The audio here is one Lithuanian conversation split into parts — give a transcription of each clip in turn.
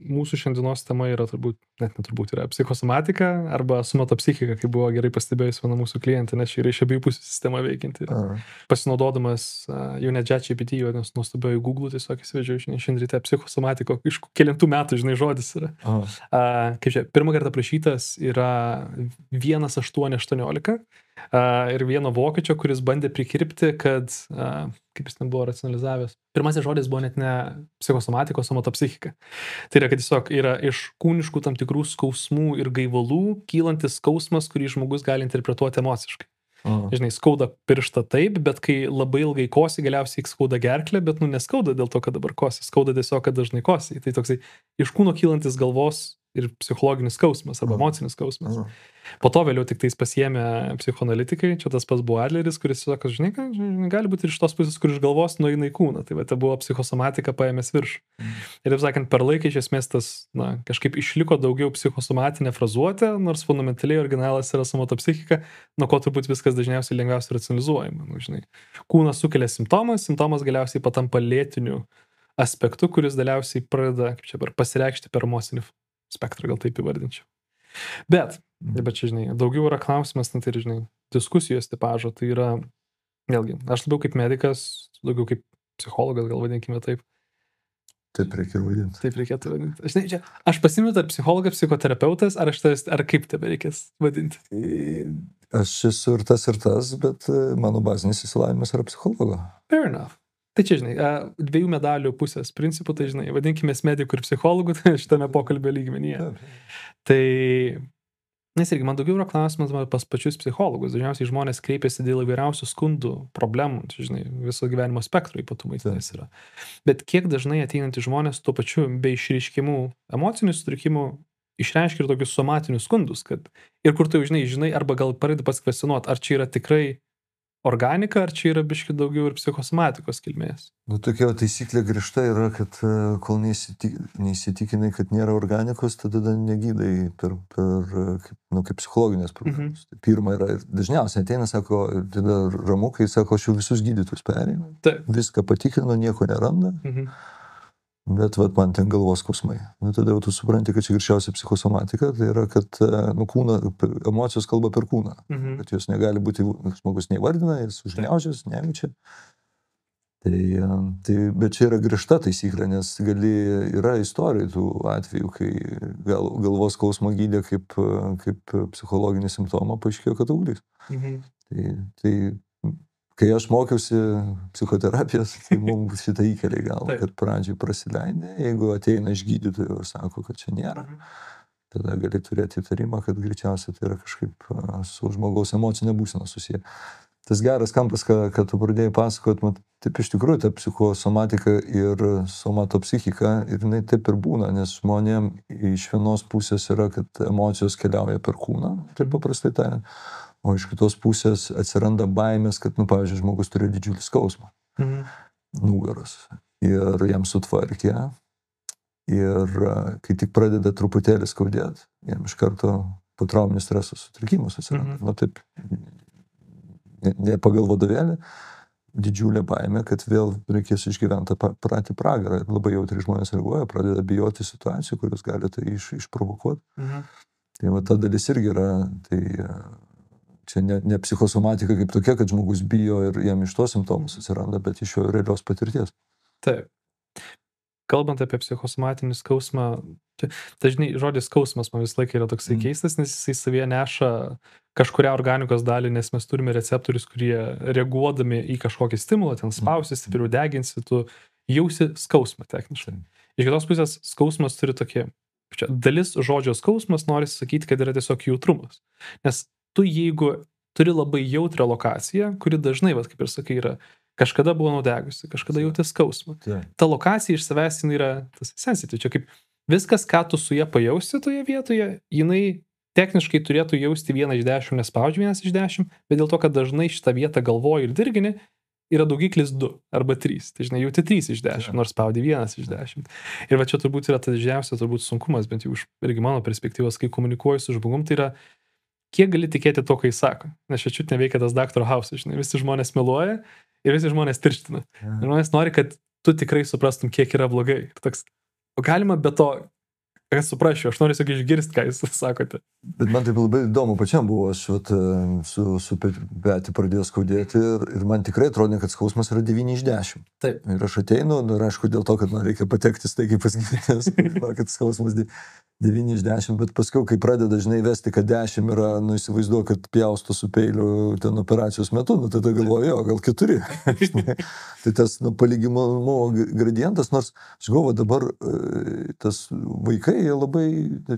mūsų šiandienos tema yra turbūt yra psichosomatika arba somatopsichika, kaip buvo gerai pastebėjus viena mūsų klientė, nes čia yra iš abiejų pusių sistema veikianti. Pasinaudodamas jau net ChatGPT, jo nes nuostabioji Google tiesiog įsivedžiau, šiandien ryte psichosomatiko, iš kelintų metų, žodis yra. Kaip čia, pirmą kartą prašytas yra 1818 ir vieno vokiečio, kuris bandė prikirpti, kad, kaip jis ten buvo racionalizavęs, pirmasis žodis buvo net ne psichosomatiko, somatopsichika. Tai yra, kad tiesiog yra iš kūniškų tam tikrų skausmų ir gaivalų kylantis skausmas, kurį žmogus gali interpretuoti emociškai. Žinai, skauda pirštą taip, bet kai labai ilgai kosi, galiausiai skauda gerklę, bet neskauda dėl to, kad dabar kosi, skauda tiesiog, kad dažnai kosi. Tai toksai iš kūno kylantis galvos ir psichologinis skausmas arba emocinis skausmas. Po to vėliau tik tais pasiėmė psichoanalitikai, čia tas pats buvo Adleris, kuris sako, žinai, gali būti ir iš tos pusės, kur iš galvos nueina į kūną. Tai va, tai buvo psichosomatika paėmęs viršų. Ir taip sakant, per laiką iš esmės tas, kažkaip išliko daugiau psichosomatinė frazuotė, nors fundamentaliai originalas yra somatopsichika, nuo ko turbūt viskas dažniausiai lengviausiai racionalizuojama. Žinai, kūnas sukelia simptomas galiausiai patampa lėtiniu aspektu, kuris galiausiai pradeda, kaip čia, pasireikšti per emocinį spektrą, gal taip įvardinčiau. Bet čia, žinai, daugiau yra klausimas, tai yra, žinai, diskusijos tipažo, tai yra, vėlgi, aš labiau kaip medikas, daugiau kaip psichologas, gal vadinkime taip. Taip reikia vadinti. Taip reikėtų vadinti. Aš pasimiu tarp psichologas, psichoterapeutas, ar kaip tebe reikės vadinti? Aš esu ir tas, bet mano bazinis įsilavinimas yra psichologo. Fair enough. Tai čia, žinai, dviejų medalių pusės principų, tai, žinai, vadinkimės medikų ir psichologų šitame pokalbio lygmenyje. Tai, nes irgi, man daugiau yra klausimas pas pačius psichologus. Dažniausiai žmonės kreipiasi dėl įvairiausių skundų, problemų, čia, žinai, viso gyvenimo spektro ypatumai tenais yra. Bet kiek dažnai ateinantys žmonės tuo pačiu be išreiškimų emocinių sutrikimų išreiškia ir tokius somatinius skundus, kad ir kur tu, žinai, arba gal pradedi paskvestionuot, ar čia yra tikrai organika, ar čia yra biški daugiau ir psichosomatikos kilmės? Tokia taisyklė griežta yra, kad kol neįsitikinai, kad nėra organikos, tada negydai kaip psichologinės problemas. Pirma yra, dažniausiai ateina, sako, tada ramukai, sako, aš jau visus gydytus perėjau, viską patikrino, nieko neranda, bet man ten galvos skausmai. Tada jau tu supranti, kad čia greičiausiai psichosomatika, tai yra, kad kūną, emocijos kalba per kūną, kad jos negali būti, žmogus neįvardina, jis užgniaužęs, nejaučia. Bet čia yra griežta taisyklė, nes yra istorijų tų atvejų, kai galvos skausmo gydė kaip psichologinį simptomą, paaiškėjo, kad auglys. Kai aš mokiausi psichoterapijos, tai mums šitą įkelė galva, kad pradžiai prasileidė, jeigu ateina iš gydytojų ir sako, kad čia nėra, tada gali turėti įtarimą, kad greičiausiai tai yra kažkaip su žmogaus emocinė būsena susiję. Tas geras kampas, kad tu pradėjai pasakot, taip iš tikrųjų ta psichosomatika ir somatopsichika, ir jinai taip ir būna, nes žmonėm iš vienos pusės yra, kad emocijos keliauja per kūną, taip paprastai tariant. O iš kitos pusės atsiranda baimės, kad, pavyzdžiui, žmogus turi didžiulį skausmą nugaros ir jam sutvarkė ir kai tik pradeda truputėlį skaudėti, jam iš karto potrauminis streso sutrikimas atsiranda. Taip, ne pagal vadovėlį, didžiulė baimė, kad vėl reikės išgyventi patį pragarą. Labai jautri žmonės reaguoja, pradeda bijoti situacijų, kurios gali tai išprovokuoti. Tai ta dalis irgi yra, tai čia ne psichosomatika kaip tokia, kad žmogus bijo ir jam iš to simptomus atsiranda, bet iš jo realios patirties. Taip. Kalbant apie psichosomatinį skausmą, dažnai žodis skausmas man visą laiką yra toksai keistas, nes jisai savyje neša kažkurią organikos dalį, nes mes turime receptorius, kurie reaguodami į kažkokį stimulą, ten spausi, stipriau deginsi, tu jausi skausmą techniškai. Iš kitos pusės skausmas turi tokie, dalis žodžio skausmas nori sakyti, kad yra tiesiog jautrumas. Nes tu jeigu turi labai jautrią lokaciją, kuri dažnai, kaip ir sakai, yra kažkada buvo nudegusi, kažkada jautė skausmą. Ta lokacija iš savęs yra tas sensitive. Čia kaip viskas, ką tu su ją pajausti toje vietoje, jinai techniškai turėtų jausti 1 iš 10, nespaudžia 1 iš 10, bet dėl to, kad dažnai šitą vietą galvoji ir dirgini, yra daugiklis 2 arba 3. Tai žinai, jauti 3 iš 10, nors spaudi 1 iš 10. Ir va čia turbūt yra tas didžiausias sunkumas, bent jau iš irgi mano perspektyvos, kai komunikuoju su žmogum, tai yra kiek gali tikėti to, kai sako. Nes čia čiut neveikia tas Dr. House, žinai, visi žmonės meluoja ir visi žmonės tirština. Ir žmonės nori, kad tu tikrai suprastum, kiek yra blogai. Ir toks, o galima be to Kas suprasčiau, aš noriu tiesiog išgirsti, ką jūs sakote. Bet man taip labai įdomu pačiam buvo, aš su petį pradėjau skaudėti ir man tikrai atrodė, kad skausmas yra 9 iš 10. Taip. Ir aš ateinu, ir aišku, dėl to, kad man reikia patekti staigiai pas gydytojas, kad skausmas 9 iš 10, bet paskui, kai pradeda žinai vesti, kad 10 yra, įsivaizduoju, kad pjausto su peiliu ten operacijos metu, tada galvoju,gal 4. Tai tas palygimumo gradientas, nors aš galvoju, dabar tas vaikai, jie labai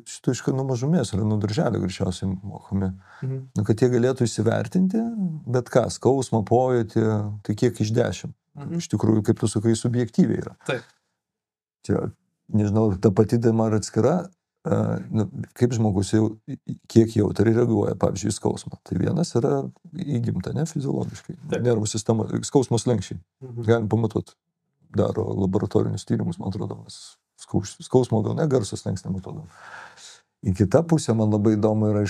šito iš mažumės yra nuo darželio greičiausiai mokomi. Kad jie galėtų įsivertinti, bet ką, skausmą, pojūtį, tai kiek iš 10. Iš tikrųjų, kaip tu sakai, subjektyviai yra. Taip. Čia, nežinau, ta pati tema ar atskira, kaip žmogus jau, kiek jautriai reaguoja, pavyzdžiui, skausmą. Tai vienas yra įgimta, ne, fiziologiškai. Nervų sistema, skausmo slenksčiai. Galim pamatuoti. Daro laboratorinius tyrimus, man atrodo, skausmo gal ne, garso slenksnį matodam. Į kitą pusę man labai įdomu yra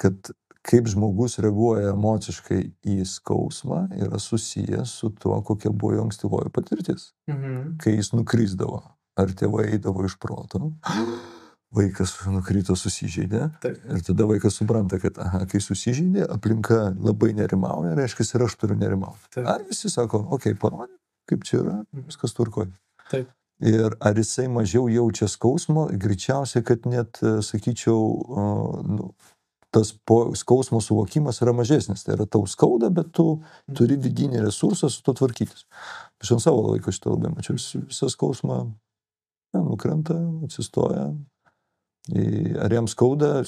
kad kaip žmogus reaguoja emociškai į skausmą yra susijęs su tuo, kokia buvo jo ankstyvoji patirtis. Kai jis nukrisdavo. Ar tėvai eidavo iš proto, vaikas nukrito, susižeidė. Taip. Ir tada vaikas supranta, kad kai susižeidė, aplinka labai nerimauja, reiškia, ir aš turiu nerimauti. Taip. Ar visi sako, parodė, kaip čia yra, viskas tvarkoj. Taip. Ir ar jisai mažiau jaučia skausmo, greičiausiai, kad net, sakyčiau, tas skausmo suvokimas yra mažesnis. Tai yra tau skauda, bet tu turi vidinį resursą su to tvarkytis. Aš ant savo laiko šitą labai mačiau, visą skausmą nukrenta, atsistoja. Ar jam skauda,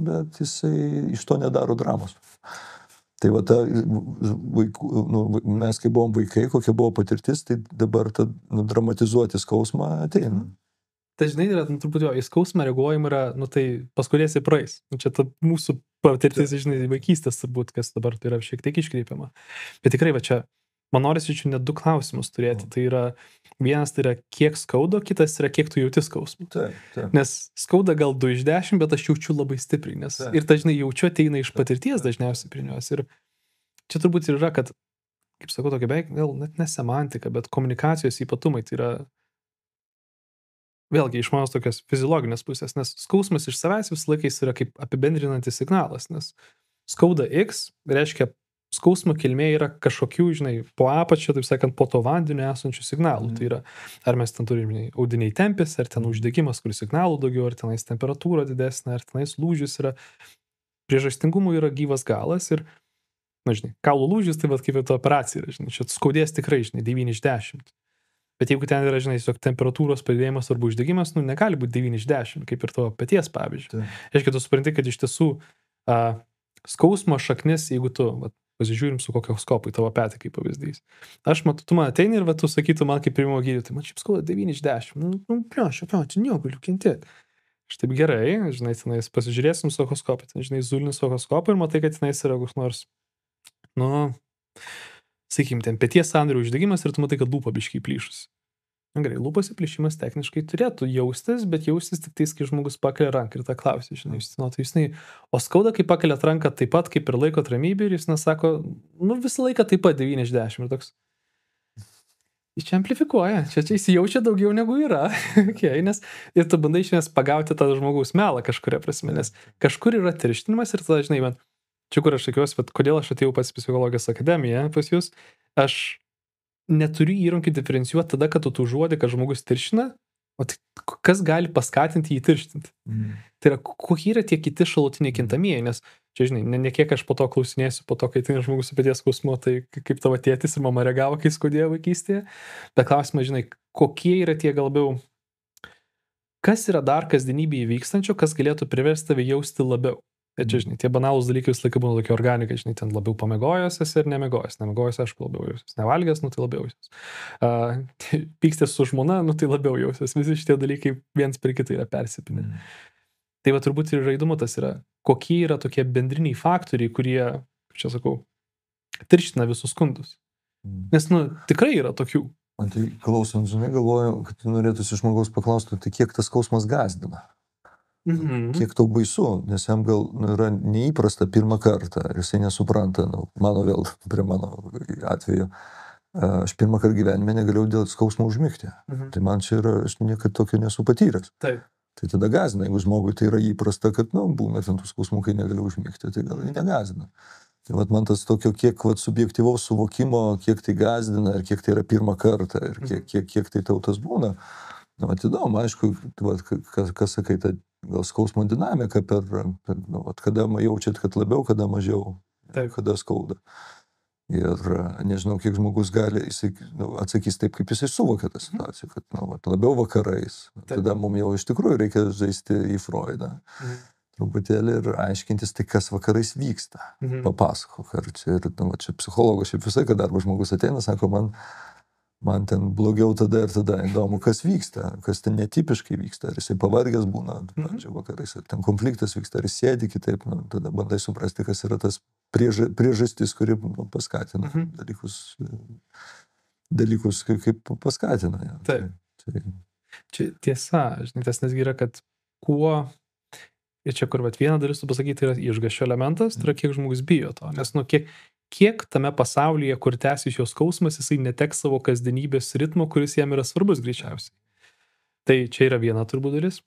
bet jisai iš to nedaro dramos. Tai va ta mes kai buvom vaikai, kokia buvo patirtis, tai dabar ta dramatizuoti skausmą ateina. Tai žinai, yra, turbūt jo, į skausmą reaguojimą yra, tai paskudėsiai praeis. Čia ta mūsų patirtis, žinai, vaikystės turbūt, kas dabar tai yra šiek tiek iškreipiama. Bet tikrai va čia, man norisi čia net 2 klausimus turėti. Tai yra, vienas tai yra kiek skaudo, kitas yra kiek tu jauti skausmą. Taip. Nes skauda gal 2 iš 10, bet aš jaučiu labai stipriai, nes ir dažnai jaučiu ateina iš patirties dažniausiai prie jos. Ir čia turbūt ir yra, kad, kaip sakau, tokia beveik, gal net ne semantika, bet komunikacijos ypatumai, tai yra vėlgi iš mano tokios fiziologinės pusės, nes skausmas iš savęs visą laiką yra kaip apibendrinantis signalas, nes skauda X reiškia skausmo kilmė yra kažkokių, žinai, po apačio, taip sakant, po to vandeniu esančių signalų. Tai yra, ar mes ten turime audiniai tempės, ar ten uždegimas, kur signalų daugiau, ar tenais temperatūra didesnė, ar tenais lūžis yra. Priežastingumų yra gyvas galas ir, žinai, kaulų lūžis, tai vat kaip ir to operacija yra, žinai, čia skaudės tikrai, žinai, 9 iš 10. Bet jeigu ten yra, žinai, tiesiog temperatūros padidėjimas arba uždegimas, negali būti 9 iš 10, kaip ir to peties pavyzdžiui. Reiškia, tu supranti, kad iš tiesų skausmo šaknis, jeigu tu pasižiūrim su kokio skopu į tavo petį kaip pavyzdys. Aš matau, tu man ateini ir tu sakytum man kaip pirmo gydytojo, tai man šiaip skauda 9 iš 10. Čia negaliu kentėti. Aš taip gerai, žinai, tenais pasižiūrėsim su echoskopu, žinai, zulinis echoskopu ir matai, kad tenais yra koks nors, sakykim, ten peties sąnarių uždegimas ir tu matai, kad lūpa biškiai plyšus. Gerai, lūpos įplyšimas techniškai turėtų jaustis, bet jaustis tik tais, kai žmogus pakelia ranką ir tą klausia, žinai, o skauda, kai pakeliat ranką taip pat, kaip ir laikot ramybę ir jis nesako, visą laiką taip pat 9 iš 10 ir toks. Jis čia amplifikuoja, čia įsijaučia daugiau negu yra, nes ir tu bandai iš nes pagauti tą žmogaus melą kažkuria prasme, nes kažkur yra tirštinimas ir tada, žinai, man, čia kur aš sakiausi, bet kodėl aš atėjau pas psichologijos akademiją pas jūs, aš neturiu įrankių diferencijuoti tada, kad tu žuodi, kad žmogus tirština, o tai kas gali paskatinti jį tirštinti. Tai yra, kokie yra tie kiti šalutiniai kintamieji, nes čia, žinai, ne kiek aš po to klausinėsiu, po to, kai tai žmogus su peties skausmu, tai kaip tavo tėtis ir mama reagavo, kai skaudėjo vaikystėje, bet klausimas, žinai, kokie yra tie galbiau, kas yra dar kasdienybėje vykstančio, kas galėtų priversti tave jausti labiau. Ir čia, žinai, tie banalūs dalykai visą laiką būna tokia organika, žinai, ten labiau pamegojęs ir nemegojęs. Nemegojęs, aišku, labiau jausias. Nevalgęs, tai labiau jausias. Pykstės su žmona, tai labiau jausias. Visi šitie dalykai viens per kitą yra persipinę. Tai va turbūt ir įdomu tas yra, kokie yra tokie bendriniai faktoriai, kurie, kaip čia sakau, tirština visus skundus. Nes, tikrai yra tokių. Man tai klausant, žinai, galvoju, kad norėtųsi žmogaus paklausti, tai kiek tas skausmas gąsdina? Kiek tau baisu, nes jam gal yra neįprasta pirmą kartą ir jisai nesupranta, mano vėl prie mano atveju, Aš pirmą kartą gyvenime negalėjau dėl skausmo užmigti. Tai man čia yra, aš niekad tokio nesu patyręs. Taip. Tai tada gazina, jeigu žmogui tai yra įprasta, kad, būna ten tų skausmų, kai negaliu užmigti, tai gal negazina. Tai vat man tas tokio, kiek subjektyvaus suvokimo, kiek tai gazdina, ir kiek tai yra pirmą kartą, ir kiek tai tautas būna. Įdomu, aišku, kas sakai, ta gal skausmo dinamika kada jaučiat, kad labiau, kada mažiau, kada skauda. Ir nežinau, kiek žmogus gali, jisai atsakys taip, kaip jisai suvokia tą situaciją, kad labiau vakarais. Tada mums jau iš tikrųjų reikia žaisti į Freudą. Truputėlį ir aiškintis, tai kas vakarais vyksta. Papasakok, ar čia, čia psichologo, šiaip visai, kad darbo žmogus ateina, sako, man ten blogiau tada ir tada, įdomu, kas vyksta, kas ten netipiškai vyksta, ar jisai pavargęs būna, vakarais, ar ten konfliktas vyksta, ar jis sėdi kitaip, tada bandai suprasti, kas yra tas priežastis, kuri paskatina dalykus, kaip paskatina. Ja. Taip. Čia tiesa, žinai, tas nesgi yra, kad kuo, ir čia kur vieną dalis tu pasakyti, yra išgąsčio elementas, tai yra kiek žmogus bijo to, nes kiek tame pasaulyje, kur tęsis jo skausmas, jisai neteks savo kasdienybės ritmo, kuris jam yra svarbus greičiausiai. Tai čia yra viena turbūt dalis.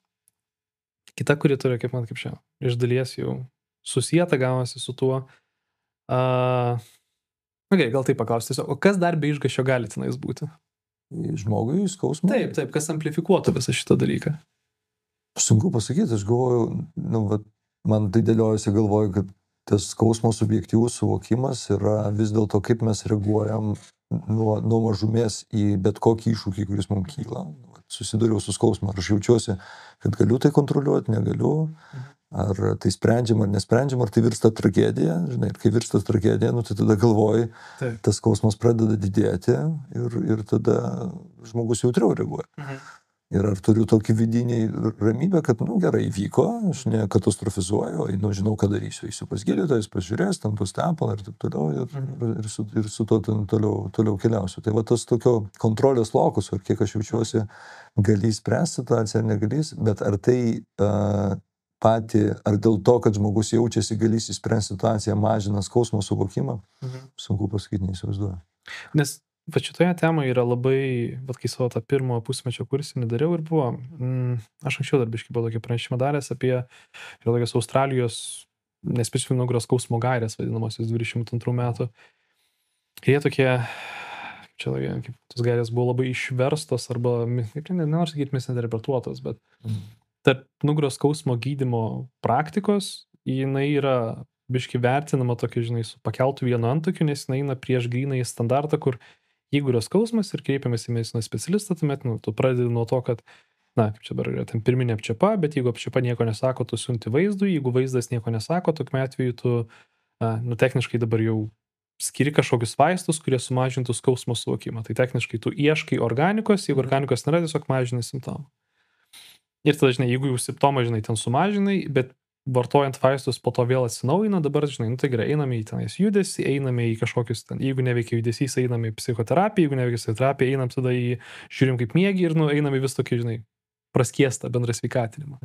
Kita, kuri turi, kaip čia, iš dalies jau susijęta gaunasi su tuo. Gal taip paklausti tiesiog, o kas dar be išgąsčio gali tenais būti? Žmogui skausmas? Taip, kas amplifikuotų visą šitą dalyką. Sunku pasakyti, aš galvoju, man tai dėliojasi galvoju, kad tas skausmo subjektyvus suvokimas yra vis dėlto, kaip mes reaguojam nuo mažumės į bet kokį iššūkį, kuris mums kyla. Susidariau su skausmu, ar aš jaučiuosi, kad galiu tai kontroliuoti, negaliu, ar tai sprendžiam ar nesprendžiam, ar tai virsta tragedija, žinai, ir kai virsta tragedija, tai tada galvoji, tas skausmas pradeda didėti ir tada žmogus jautriau reaguoja. Ir ar turiu tokį vidinį ramybę, kad, gerai, įvyko, aš nekatastrofizuoju, žinau, ką darysiu, eisiu pas gydytojas, pažiūrės, ten bus tepalą ir taip toliau, ir su to toliau keliausiu. Tai va tas tokio kontrolės lokus, ar kiek aš jaučiuosi, galys spręsti situaciją ar negalys, bet ar tai ar dėl to, kad žmogus jaučiasi, galys įspręsti situaciją, mažina skausmo suvokimą, sunku pasakyti, neįsivaizduoju. Nes va šitoje temoje yra labai, kai savo tą pirmo pusmečio kursinį dariau ir buvo, aš anksčiau dar biškai buvo tokį pranešimą daręs apie tokias Australijos nespecifinio nugaros skausmo gairės vadinamosios 22 metų. Ir jie tokie, kaip tos gairės buvo labai išverstos arba, nenoriu sakyti, misinterpretuotos, bet tarp nugaros skausmo gydymo praktikos jinai yra biškai vertinama tokia, žinai, su pakeltų vienu antakiu, nes jinai eina prieš gryną į standartą, kur jeigu yra skausmas ir kreipiamės į medicinos specialistą, tuomet tu pradedi nuo to, kad, kaip čia dabar yra ten pirminė apčiapa, bet jeigu apčiapa nieko nesako, tu siunti vaizdui, jeigu vaizdas nieko nesako, tokiu atveju tu, techniškai dabar jau skiri kažkokius vaistus, kurie sumažintų skausmo suvokimą. Tai techniškai tu ieškai organikos, jeigu organikos nėra, tiesiog mažini simptomą. Ir tada, žinai, jeigu jau simptomą, žinai, ten sumažinai, bet vartojant vaistus po to vėl atsinaujina, dabar, žinai, tai gerai, einame į tenais judesį, einame į kažkokius ten, jeigu neveikia judesys, einame į psichoterapiją, jeigu neveikia psichoterapiją, einam tada į, žiūrim kaip miegi ir einame vis tokį, žinai, praskiestą bendrą sveikatinimą.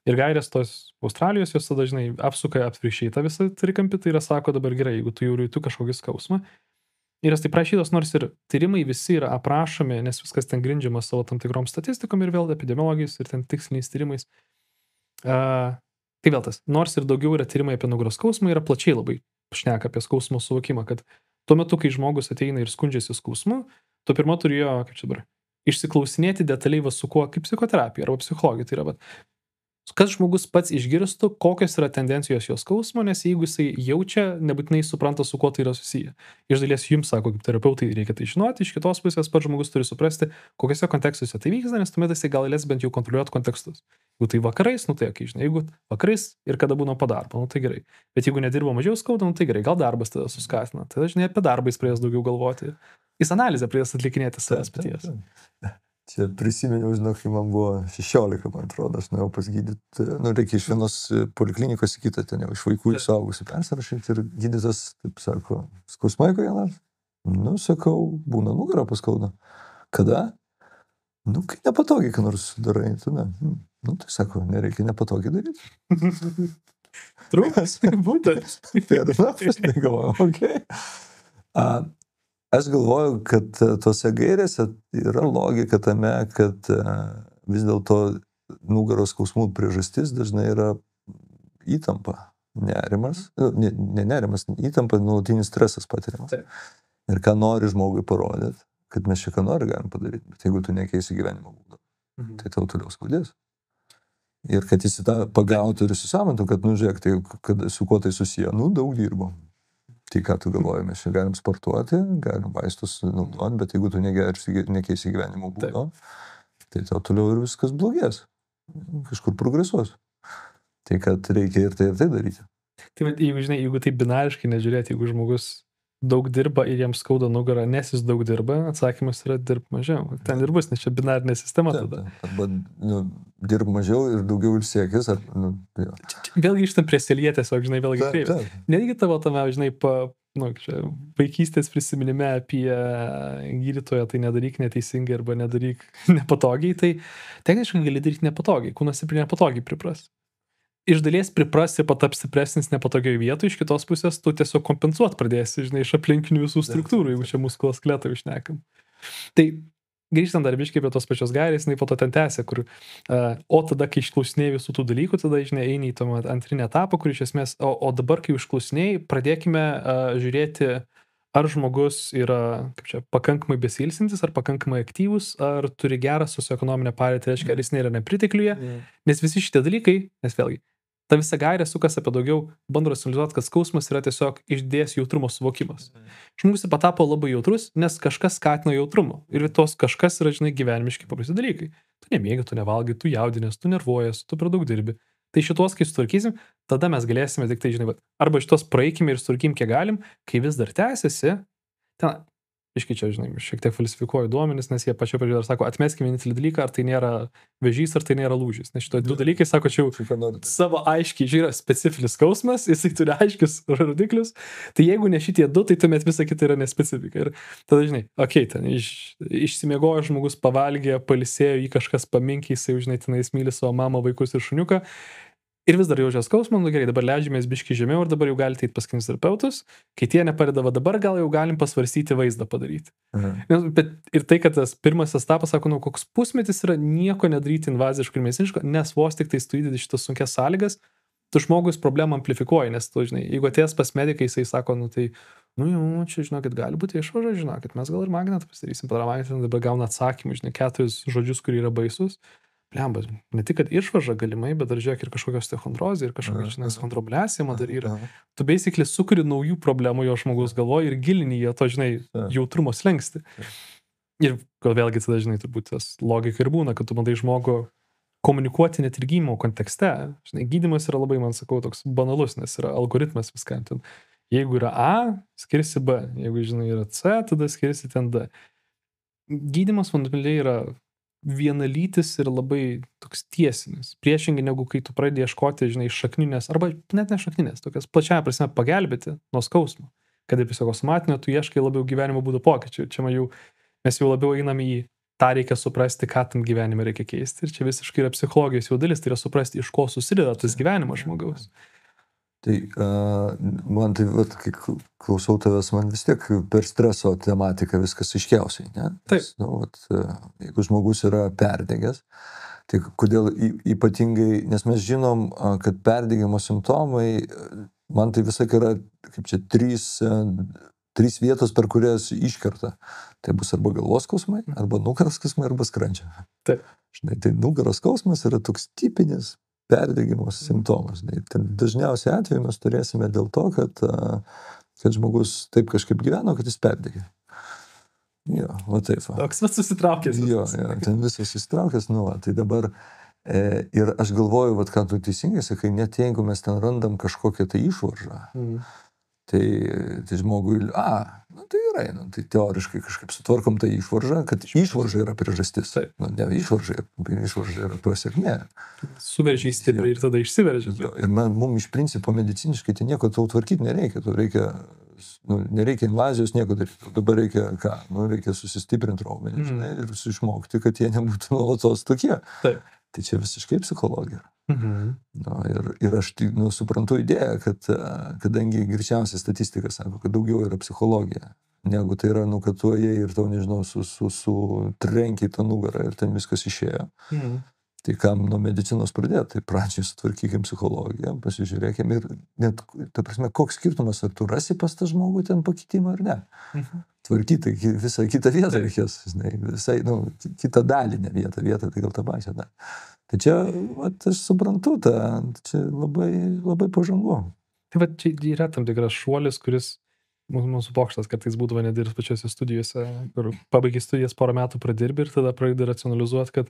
Ir gairės tos Australijos, jos tada, žinai, apsuka apsvirkščiai tą visą trikampį, tai yra sako dabar gerai, jeigu tu jau jauti kažkokį skausmą. Ir jas tai prašytos, nors ir tyrimai visi yra aprašomi, nes viskas ten grindžiama savo tam tikrom statistikom ir vėl epidemiologijais ir ten tiksliniais tyrimais. Tai vėl tas, nors ir daugiau yra tyrimai apie nugaros skausmą, yra plačiai labai šneka apie skausmo suvokimą, kad tuo metu, kai žmogus ateina ir skundžiasi skausmu, tu pirma turėjo, kaip čia dabar, išsiklausinėti detaliai su kuo, kaip psichoterapija arba psichologija. Tai yra, bet kas žmogus pats išgirstų, kokios yra tendencijos jo skausmo, nes jeigu jisai jaučia, nebūtinai supranta, su kuo tai yra susiję. Iš dalies jums sako, kaip terapeutai, reikia tai žinoti, iš kitos pusės pats žmogus turi suprasti, kokiuose kontekstuose tai vyksta, nes tuomet jisai gal leis bent jau kontroliuoti kontekstus. Jeigu tai vakarais, tai okay, žinai, jeigu vakarais ir kada būna po darbo, tai gerai. Bet jeigu nedirbo mažiau skauda, tai gerai, gal darbas tada suskatina. Tada, žinai, apie darbą jis pradės daugiau galvoti. Jis analizę pradės atlikinėti savęs paties. Čia prisiminiau, žinau, kai man buvo 16, man atrodo, aš nuėjau pas gydyti, reikia iš vienos poliklinikos į kitą, ten jau iš vaikų į suaugusių persirašyti ir gydytas, taip sako, skausmai kokie nors? Sakau, būna nugarą paskauda. Kada? Kai nepatogiai, ką nors darai, tada. Tai sako, nereikia nepatogiai daryti. Trūkas, būtent. Pėdas, aš negalvoju, okei. Aš galvoju, kad tose gairėse yra logika tame, kad vis dėlto nugaros skausmų priežastis dažnai yra įtampa, nerimas, ne nerimas, įtampa, nuolatinis stresas patiriamas. Ir ką nori žmogui parodyti, kad mes čia ką nori galim padaryti, bet jeigu tu nekeisi gyvenimo būdą, tai tau toliau skaudės. Ir kad jis tą pagautų ir susamantų, kad, žiūrėk, tai, kad su kuo tai susiję, daug dirbo. Tai ką tu galvoji, mes čia galim sportuoti, galim vaistus naudoti, bet jeigu tu nekeisi gyvenimo būdo, tai tau toliau ir viskas blogės. Kažkur progresuos. Tai kad reikia ir tai daryti. Tai jeigu taip binariškai nežiūrėti, jeigu žmogus daug dirba ir jiems skauda nugarą, nes jis daug dirba, atsakymas yra dirb mažiau. Ten ir bus, nes čia binarinė sistema tada. Arba dirb mažiau ir daugiau ilsėkis. Vėl grįžtam prie selietės, vėlgi kreivės. Netgi tavo tame, vaikystės prisiminime apie gydytoją, tai nedaryk neteisingai arba nedaryk nepatogiai, tai techniškai gali daryti nepatogiai, kūnas prie nepatogiai pripras. Iš dalies pripras ir pataps stipresnis nepatogioj vietoj, iš kitos pusės tu tiesiog kompensuot pradėsi, iš aplinkinių visų struktūrų, jeigu čia muskulo skletą išnekam. Tai grįžtant dar biškai prie tos pačios gairės, po to ten tęsia, kur, o tada, kai išklausinėjai visų tų dalykų, tada, eini į tą antrinę etapą, kur iš esmės, o dabar, kai išklausinėjai, pradėkime žiūrėti, ar žmogus yra, pakankamai besilsintis, ar pakankamai aktyvus, ar turi gerą socioekonominę padėtį, reiškia, ar jis nėra nepritekliuje, nes visi šitie dalykai, nes vėlgi, ta visa gairė sukas apie daugiau, bando racionalizuoti, kad skausmas yra tiesiog išdės jautrumo suvokimas. Žmogus patapo labai jautrus, nes kažkas skatino jautrumo. Ir tos kažkas yra, gyvenimiškai paprasti dalykai. Tu nemėgi, tu nevalgai, tu jaudinės, tu nervuojas, tu per daug dirbi. Tai šitos, kai sutvarkysim, tada mes galėsime tik tai, arba šitos praeikime ir sutvarkim, kiek galim, kai vis dar tęsiasi, ten, čia, šiek tiek falsifikuoju duomenis, nes jie pačio pradžioje dar sako, atmeskime vienintelį dalyką, ar tai nėra vėžys, ar tai nėra lūžis. Nes šito du dalykai, sako, čia jau savo aiškiai, yra specifinis skausmas, jisai turi aiškius rodiklius, tai jeigu ne šitie du, tai tuomet visa kita yra nespecifika. Ir tada, ten išsimiegojo žmogus, pavalgė, pailsėjo, jį kažkas paminkė, jisai, tenais myli savo mamą, vaikus ir šuniuką. Ir vis dar jaučia skausmą, gerai, dabar leidžiamės biški žemiau ir dabar jau galite eiti pas kineziterapeutus, kai tie nepadeda, dabar gal jau galim pasvarstyti vaizdą padaryti. Bet ir tai, kad tas pirmas etapas, sako, koks pusmetis yra nieko nedaryti invaziško ir mediciniško, nes vos tik tai tu įdedi šitas sunkias sąlygas, tu žmogus problemą amplifikuoji, nes tu, jeigu atėjęs pas mediką, jisai sako, čia, žinokit, gali būti išvaža, žinokit, mes gal ir magnetą pasidarysim, padarą magnetą, dabar gauna atsakymų, 4 žodžius, kurie yra baisus. Blembas, ne tik, kad išvaža galimai, bet dar žiūrėk ir kažkokios chondrozė, ir kažkokios chondrobliasija dar yra. Tu basically sukuri naujų problemų jo žmogaus galvoje ir gilini jo to, jautrumo slengsti. Ir gal vėlgi tada, turbūt tas logika ir būna, kad tu bandai žmogų komunikuoti net ir gydymo kontekste. Gydymas yra labai, man sakau, toks banalus, nes yra algoritmas viskam. Jeigu yra A, skirsi B. Jeigu, yra C, tada skirsi ten D. Gydymas fundamentaliai yra vienalytis ir labai toks tiesinis. Priešingai negu kai tu pradedi ieškoti, šakninės, arba net ne šakninės, tokias plačiąją prasme pagelbėti nuo skausmo. Kad ir psichosomatinio, tu ieškai labiau gyvenimo būdo pokyčių. Čia mes jau labiau einame į tą reikia suprasti, ką tam gyvenime reikia keisti. Ir čia visiškai yra psichologijos jau dalis, tai yra suprasti, iš ko susideda tas gyvenimas žmogaus. Tai man tai, kai klausau tavęs, man vis tiek per streso tematiką viskas aiškiausiai, ne? Taip. Jeigu žmogus yra perdegęs, tai kodėl ypatingai, nes mes žinom, kad perdegimo simptomai, man tai visai yra, kaip čia, 3 vietos, per kurias iškerta. Tai bus arba galvos skausmai, arba nugaros skausmai, arba skrandžio. Taip. Tai nugaros skausmas yra toks tipinis perdegimo simptomas. Ten dažniausiai atveju mes turėsime dėl to, kad žmogus taip kažkaip gyveno, kad jis perdegė. Jo, taip. Toks susitraukęs. Jo, ten visas susitraukęs, tai dabar ir aš galvoju, ką tu teisingai sakai, net jeigu mes ten randam kažkokią tai išvaržą, tai žmogui, tai gerai, tai teoriškai kažkaip sutvarkom tą išvaržą, kad išvarža yra priežastis. Ne išvarža yra pasekmė. Suveržiai stipriai ir tada išsiveržia. Ir mums iš principo mediciniškai tai nieko tau tvarkyti nereikia. Nereikia invazijos, nieko daryti. Dabar reikia ką? Reikia susistiprinti raumenį ir išmokti, kad jie nebūtų nuolatos tokie. Taip. Tai čia visiškai psichologija. Ir aš suprantu idėją, kad kadangi greičiausiai statistika sako, kad daugiau yra psichologija negu tai yra, kad tu ėjai ir tau, nežinau, trenkiai tą nugarą ir ten viskas išėjo. Tai kam nuo medicinos pradėti? Tai pradžiai sutvarkykim psichologiją, pasižiūrėkim ir net, ta prasme, koks skirtumas, ar tu rasi pas tą žmogų ten pakitimą ar ne. Tvarkyti visą kitą vietą reikės, visai, kitą dalį, ne vietą, tai gal tą pačią dalį. Tai čia, aš suprantu, čia labai pažangu. Tai čia yra tam tikras šuolis, kuris mūsų pokštas kartais būdavo nedirbti pačiose studijose, kur pabaigai studijas porą metų pradirbi ir tada pradedi racionalizuoti, kad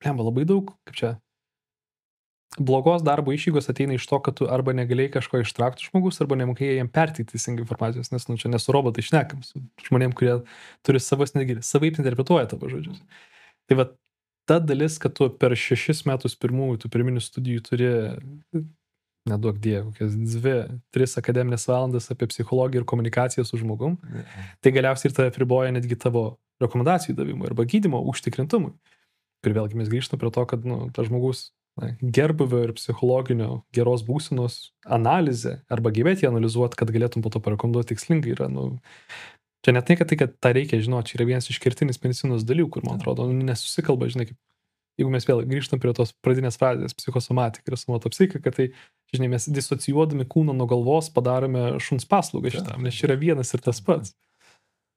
labai daug, kaip čia, blogos darbo išeigos ateina iš to, kad tu arba negalėjai kažko ištraukti žmogus, arba nemokėjai jam perteikti teisingai informacijos, nes čia nesu robotai šnekam, su žmonėm, kurie turi savaip interpretuoja tavo žodžius. Tai va, ta dalis, kad tu per 6 metus tų pirminių studijų turi, neduok dievų, kokias 2-3 akademinės valandas apie psichologiją ir komunikaciją su žmogum, tai galiausiai ir tave apriboja netgi tavo rekomendacijų davimui arba gydymo užtikrintumui. Ir vėlgi mes grįžtame prie to, kad tas žmogus gerbuvio ir psichologinio geros būsenos analizė arba gyvėti analizuoti, kad galėtum po to parekomenduoti tikslingai yra, čia net tai, kad tą reikia žinoti, čia yra vienas iš kertinis medicinos dalių, kur, man atrodo, nesusikalba, žinai, kaip, jeigu mes vėl grįžtam prie tos pradinės frazės psichosomatika ir somatopsichika, kad tai, žinai, mes disocijuodami kūną nuo galvos padarome šuns paslaugą šitam, nes čia yra vienas ir tas pats.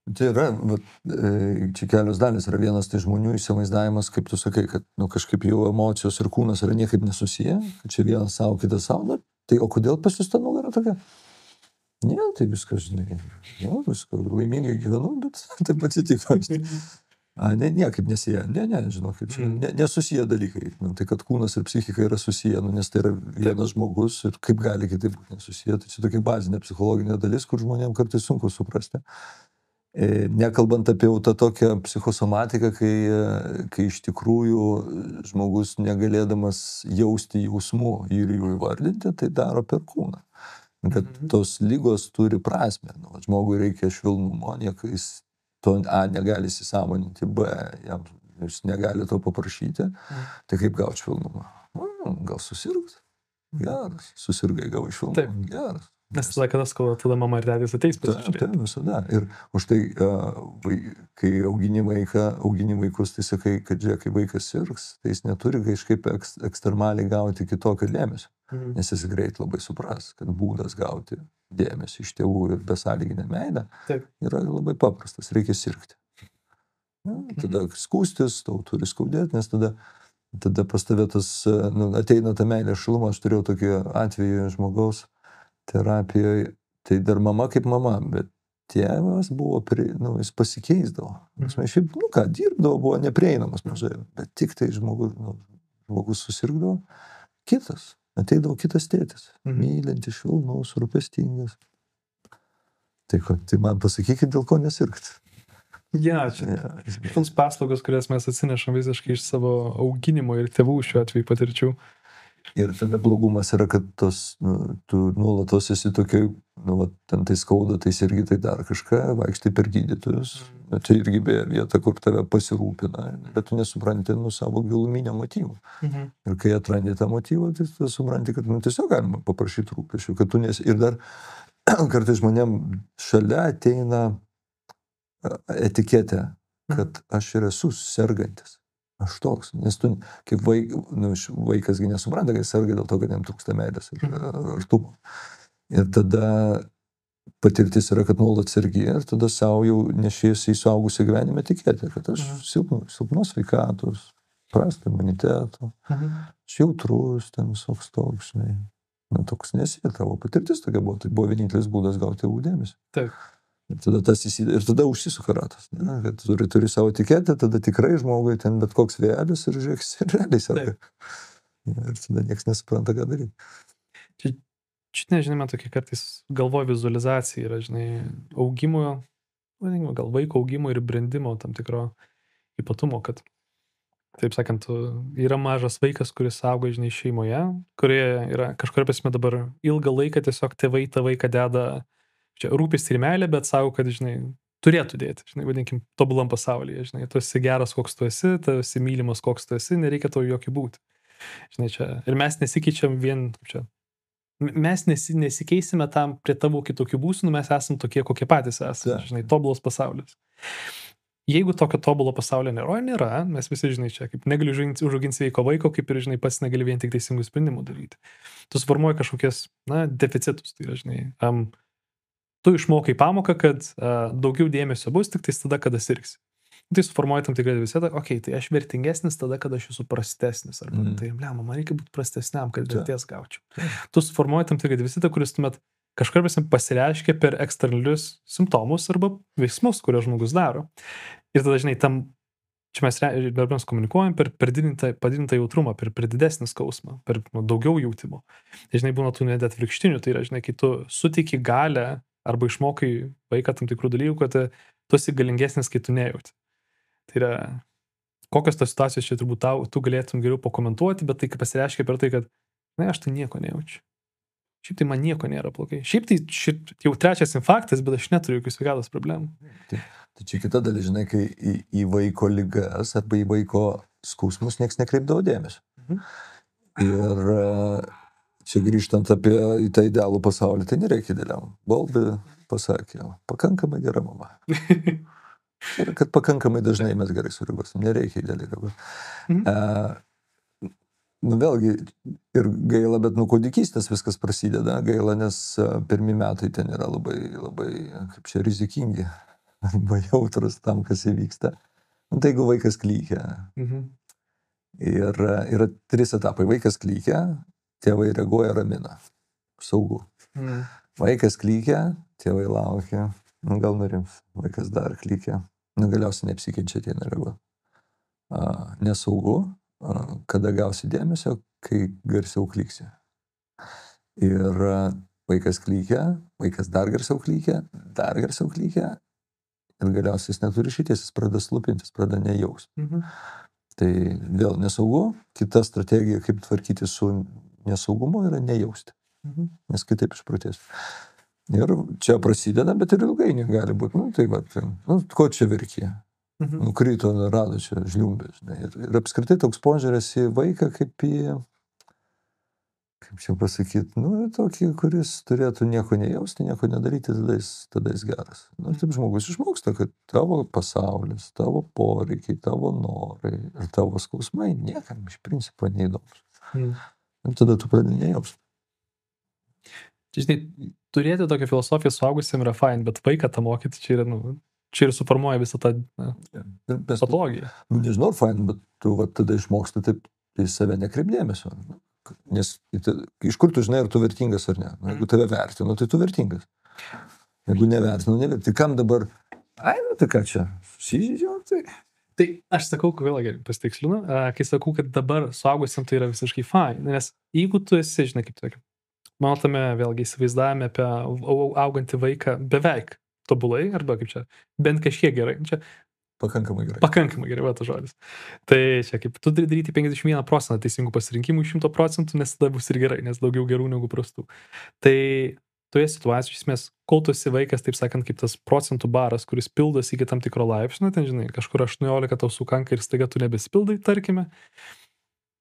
Tai yra, čia kelios dalis, yra vienas tai žmonių įsivaizdavimas, kaip tu sakai, kad kažkaip jau emocijos ir kūnas yra niekaip nesusiję, kad čia vienas savo, kitas savo, tai o kodėl pas jūs ta nugara tokia? Ne, tai viskas, žinai, viskas, laimingai gyvenu, bet taip atsitiko. Ne, niekaip nesieja, žinok, čia nesusiję dalykai, tai kad kūnas ir psichika yra susiję, nes tai yra vienas žmogus ir kaip gali kitaip būti nesusiję, tai čia tokia bazinė psichologinė dalis, kur žmonėms kartais sunku suprasti. Nekalbant apie tą tokią psichosomatiką, kai iš tikrųjų žmogus negalėdamas jausti jausmų ir jų įvardinti, tai daro per kūną. Kad tos lygos turi prasmę. Žmogui reikia švelnumo, jis to A negali įsisąmoninti, B jis negali to paprašyti, tai kaip gauti švelnumą? Gal susirgt? Geras. Susirgai, gavai švelnumą? Geras. Nes tada mama ir tėtis ateis pasižiūrėti. Taip, visada. Ir už tai, kai augini vaikus, tai sakai, kad žiūrėk, kai vaikas sirgs, tai jis neturi kažkaip ekstremaliai gauti kitokio dėmesio. Nes jis greit labai supras, kad būdas gauti dėmesį iš tėvų ir besąlyginę meilę yra labai paprastas, reikia sirgti. Tada skūstis, tau turi skaudėti, nes tada pas tave ateina ta meilė šiluma. Aš turėjau tokį atvejį žmogaus terapijoje, tai dar mama kaip mama, bet tėvas buvo, jis pasikeisdavo. Šiaip, dirbdavo, buvo neprieinamas mažai, bet tik tai žmogus susirgdavo, ateidavo kitas tėtis, mylintis, švelnus, rūpestingas. Tai man pasakykit, dėl ko nesirgti. Šuns paslaugos, kurias mes atsinešam visiškai iš savo auginimo ir tėvų šiuo atveju patirčių. Ir tada blogumas yra, kad tu nuolatos esi tokiai, ten tai skauda, tai irgi tai dar kažką, vaikštai per gydytojus. Tai irgi beje vieta, kur tave pasirūpina, bet tu nesupranti savo giluminio motyvų. Ir kai atrandi tą motyvą, tai tu supranti, kad tiesiog galima paprašyti rūpesčių, kad tu nesi. Ir dar kartais žmonėm šalia ateina etiketė, kad aš ir esu sergantis. Aš toks, nes tu, kaip vaikasgi nesupranta, kad jis serga dėl to, kad jam trūksta meilės ir artumo. Ir tada patirtis yra, kad nuolat sergi ir tada savo jau nešiesi į suaugusį gyvenimą etiketę, kad aš silpnos sveikatos, prasto imuniteto, aš jautrus, ten visoks toks, toks nesi, tavo patirtis tokia buvo, tai buvo vienintelis būdas gauti tėvų dėmesį. Taip. Ir tada užsisuka ratas, kad turi savo etiketę, tada tikrai žmogui ten bet koks vėjelis ir žiūrėk, ir realiai serga. Ir tada niekas nesupranta, ką daryti. Čia nežinome, tokia kartais galvoja vizualizacija yra, žinai, augimo, gal vaiko augimo ir brendimo tam tikro ypatumo, kad, taip sakant, yra mažas vaikas, kuris auga, žinai, šeimoje, kurioje yra kažkuria prasme dabar ilgą laiką tiesiog tėvai tą vaiką deda čia rūpestį ir meilę, bet savo, kad, žinai, turėtų dėti, žinai, vadinkim, tobulam pasaulyje, žinai, tu esi geras, koks tu esi mylimas, koks tu esi, nereikia tau jokių būti. Žinai, čia, ir mes nesikeičiam vien, čia, Mes nesikeisime tam prie tavo kitokių būsenų, mes esame tokie, kokie patys esame, žinai, tobulas pasaulis. Jeigu tokio tobulo pasaulio nėra, mes visi, žinai, čia kaip negali užauginti sveiko vaiko, kaip ir, žinai, pats negali vien tik teisingų sprendimų daryti. Tu suformuoji kažkokias, deficitus, tai yra, žinai, tu išmokai pamoką, kad daugiau dėmesio bus tik tada, kada sirgsi. Tai suformuoji tam tikrą deficitą, tai aš vertingesnis tada, kada aš esu prastesnis, arba tai, man reikia būti prastesniam, kad vertės gaučiau. Tu suformuoji tam tikrą deficitą, kuris tuomet kažkaip pasireiškia per eksternalius simptomus arba veiksmus, kuriuos žmogus daro. Ir tada, žinai, čia mes komunikuojam per padidintą jautrumą, per didesnį skausmą, per daugiau jautimo. Žinai, būna tų net atvirkštinių, tai yra, žinai, kai tu suteiki galę arba išmokai vaiką tam tikrų dalykų, kad tu esi galingesnis, kai tu nejauti. Tai yra, kokios tos situacijos čia turbūt tu galėtum geriau pakomentuoti, bet tai pasireiškia per tai, kad, aš tai nieko nejaučiu. Šiaip tai man nieko nėra blogai. Šiaip tai jau trečias infarktas, bet aš neturiu jokių sveikatos problemų. Tai čia kita dalis, žinai, kai į vaiko ligas arba į vaiko skausmus nieks nekreipdavo dėmesio. Ir čia grįžtant į tą idealų pasaulį, tai nereikia idealiam. Balbi pasakė, pakankamai gera mama. Ir kad pakankamai dažnai mes gerai sureaguosim, nereikia idealiai reaguoti. Vėlgi, ir gaila, bet nuo kūdikystės viskas prasideda, gaila, nes pirmi metai ten yra labai, labai, kaip čia, rizikingi, arba jautrus tam, kas įvyksta. Tai jeigu vaikas klykia, ir yra 3 etapai. Vaikas klykia, tėvai reaguoja, ramina, saugu. Vaikas klykia, tėvai laukia, gal nurims, vaikas dar klykia, galiausiai neapsikeičia, tie nereaguoja. Nesaugu. Kada gausi dėmesio, kai garsiau klyksi. Ir vaikas klykia, vaikas dar garsiau klykia, ir galiausiai jis neturi šities, jis pradeda slupintis, pradeda nejaus. Tai vėl nesaugu, kita strategija, kaip tvarkyti su nesaugumu, yra nejausti. Nes kitaip išprotės. Ir čia prasideda, bet ir ilgainiui gali būti, ko čia verkė? Nukrito, rado čia žliumbės. Ir apskritai toks požiūris į vaiką kaip į, kaip čia pasakyti, tokį, kuris turėtų nieko nejausti, nieko nedaryti, tada jis geras. Taip žmogus išmoksta, kad tavo pasaulis, tavo poreikiai, tavo norai ir tavo skausmai niekam iš principo neįdomus. Ir tada tu pradedi nejausti. Žinai, turėti tokią filosofiją suaugusiam yra fine, bet vaiką tą mokyti čia yra, čia ir suformuoja visą tą patologiją. Nežinau, fine, bet tu tada išmoksti taip į save nekreipdėmesio. Nes iš kur tu žinai, ar tu vertingas ar ne? Jeigu tave vertino, tai tu vertingas. Jeigu nevertino, tai kam dabar? Tai ką čia? Susižydžiau, tai... Tai aš sakau, vėl gerai pasitikslinu, kai sakau, kad dabar suaugusiam tai yra visiškai fine. Nes jeigu tu esi, žinai, kaip tokia, mano tame vėlgi įsivaizdavome apie augantį vaiką beveik tobulai, arba kaip čia, bent kažkiek gerai. Čia pakankamai gerai. Pakankamai gerai, va tas žodis. Tai čia kaip tu daryti 51% teisingų pasirinkimų iš 100%, nes tada bus ir gerai, nes daugiau gerų negu prastų. Tai toje situacijoje, iš esmės, kol tu esi vaikas, taip sakant, kaip tas procentų baras, kuris pildosi iki tam tikro laipsnio, ten, žinai, kažkur 18 tau sukanka ir staiga tu nebesipildai, tarkime.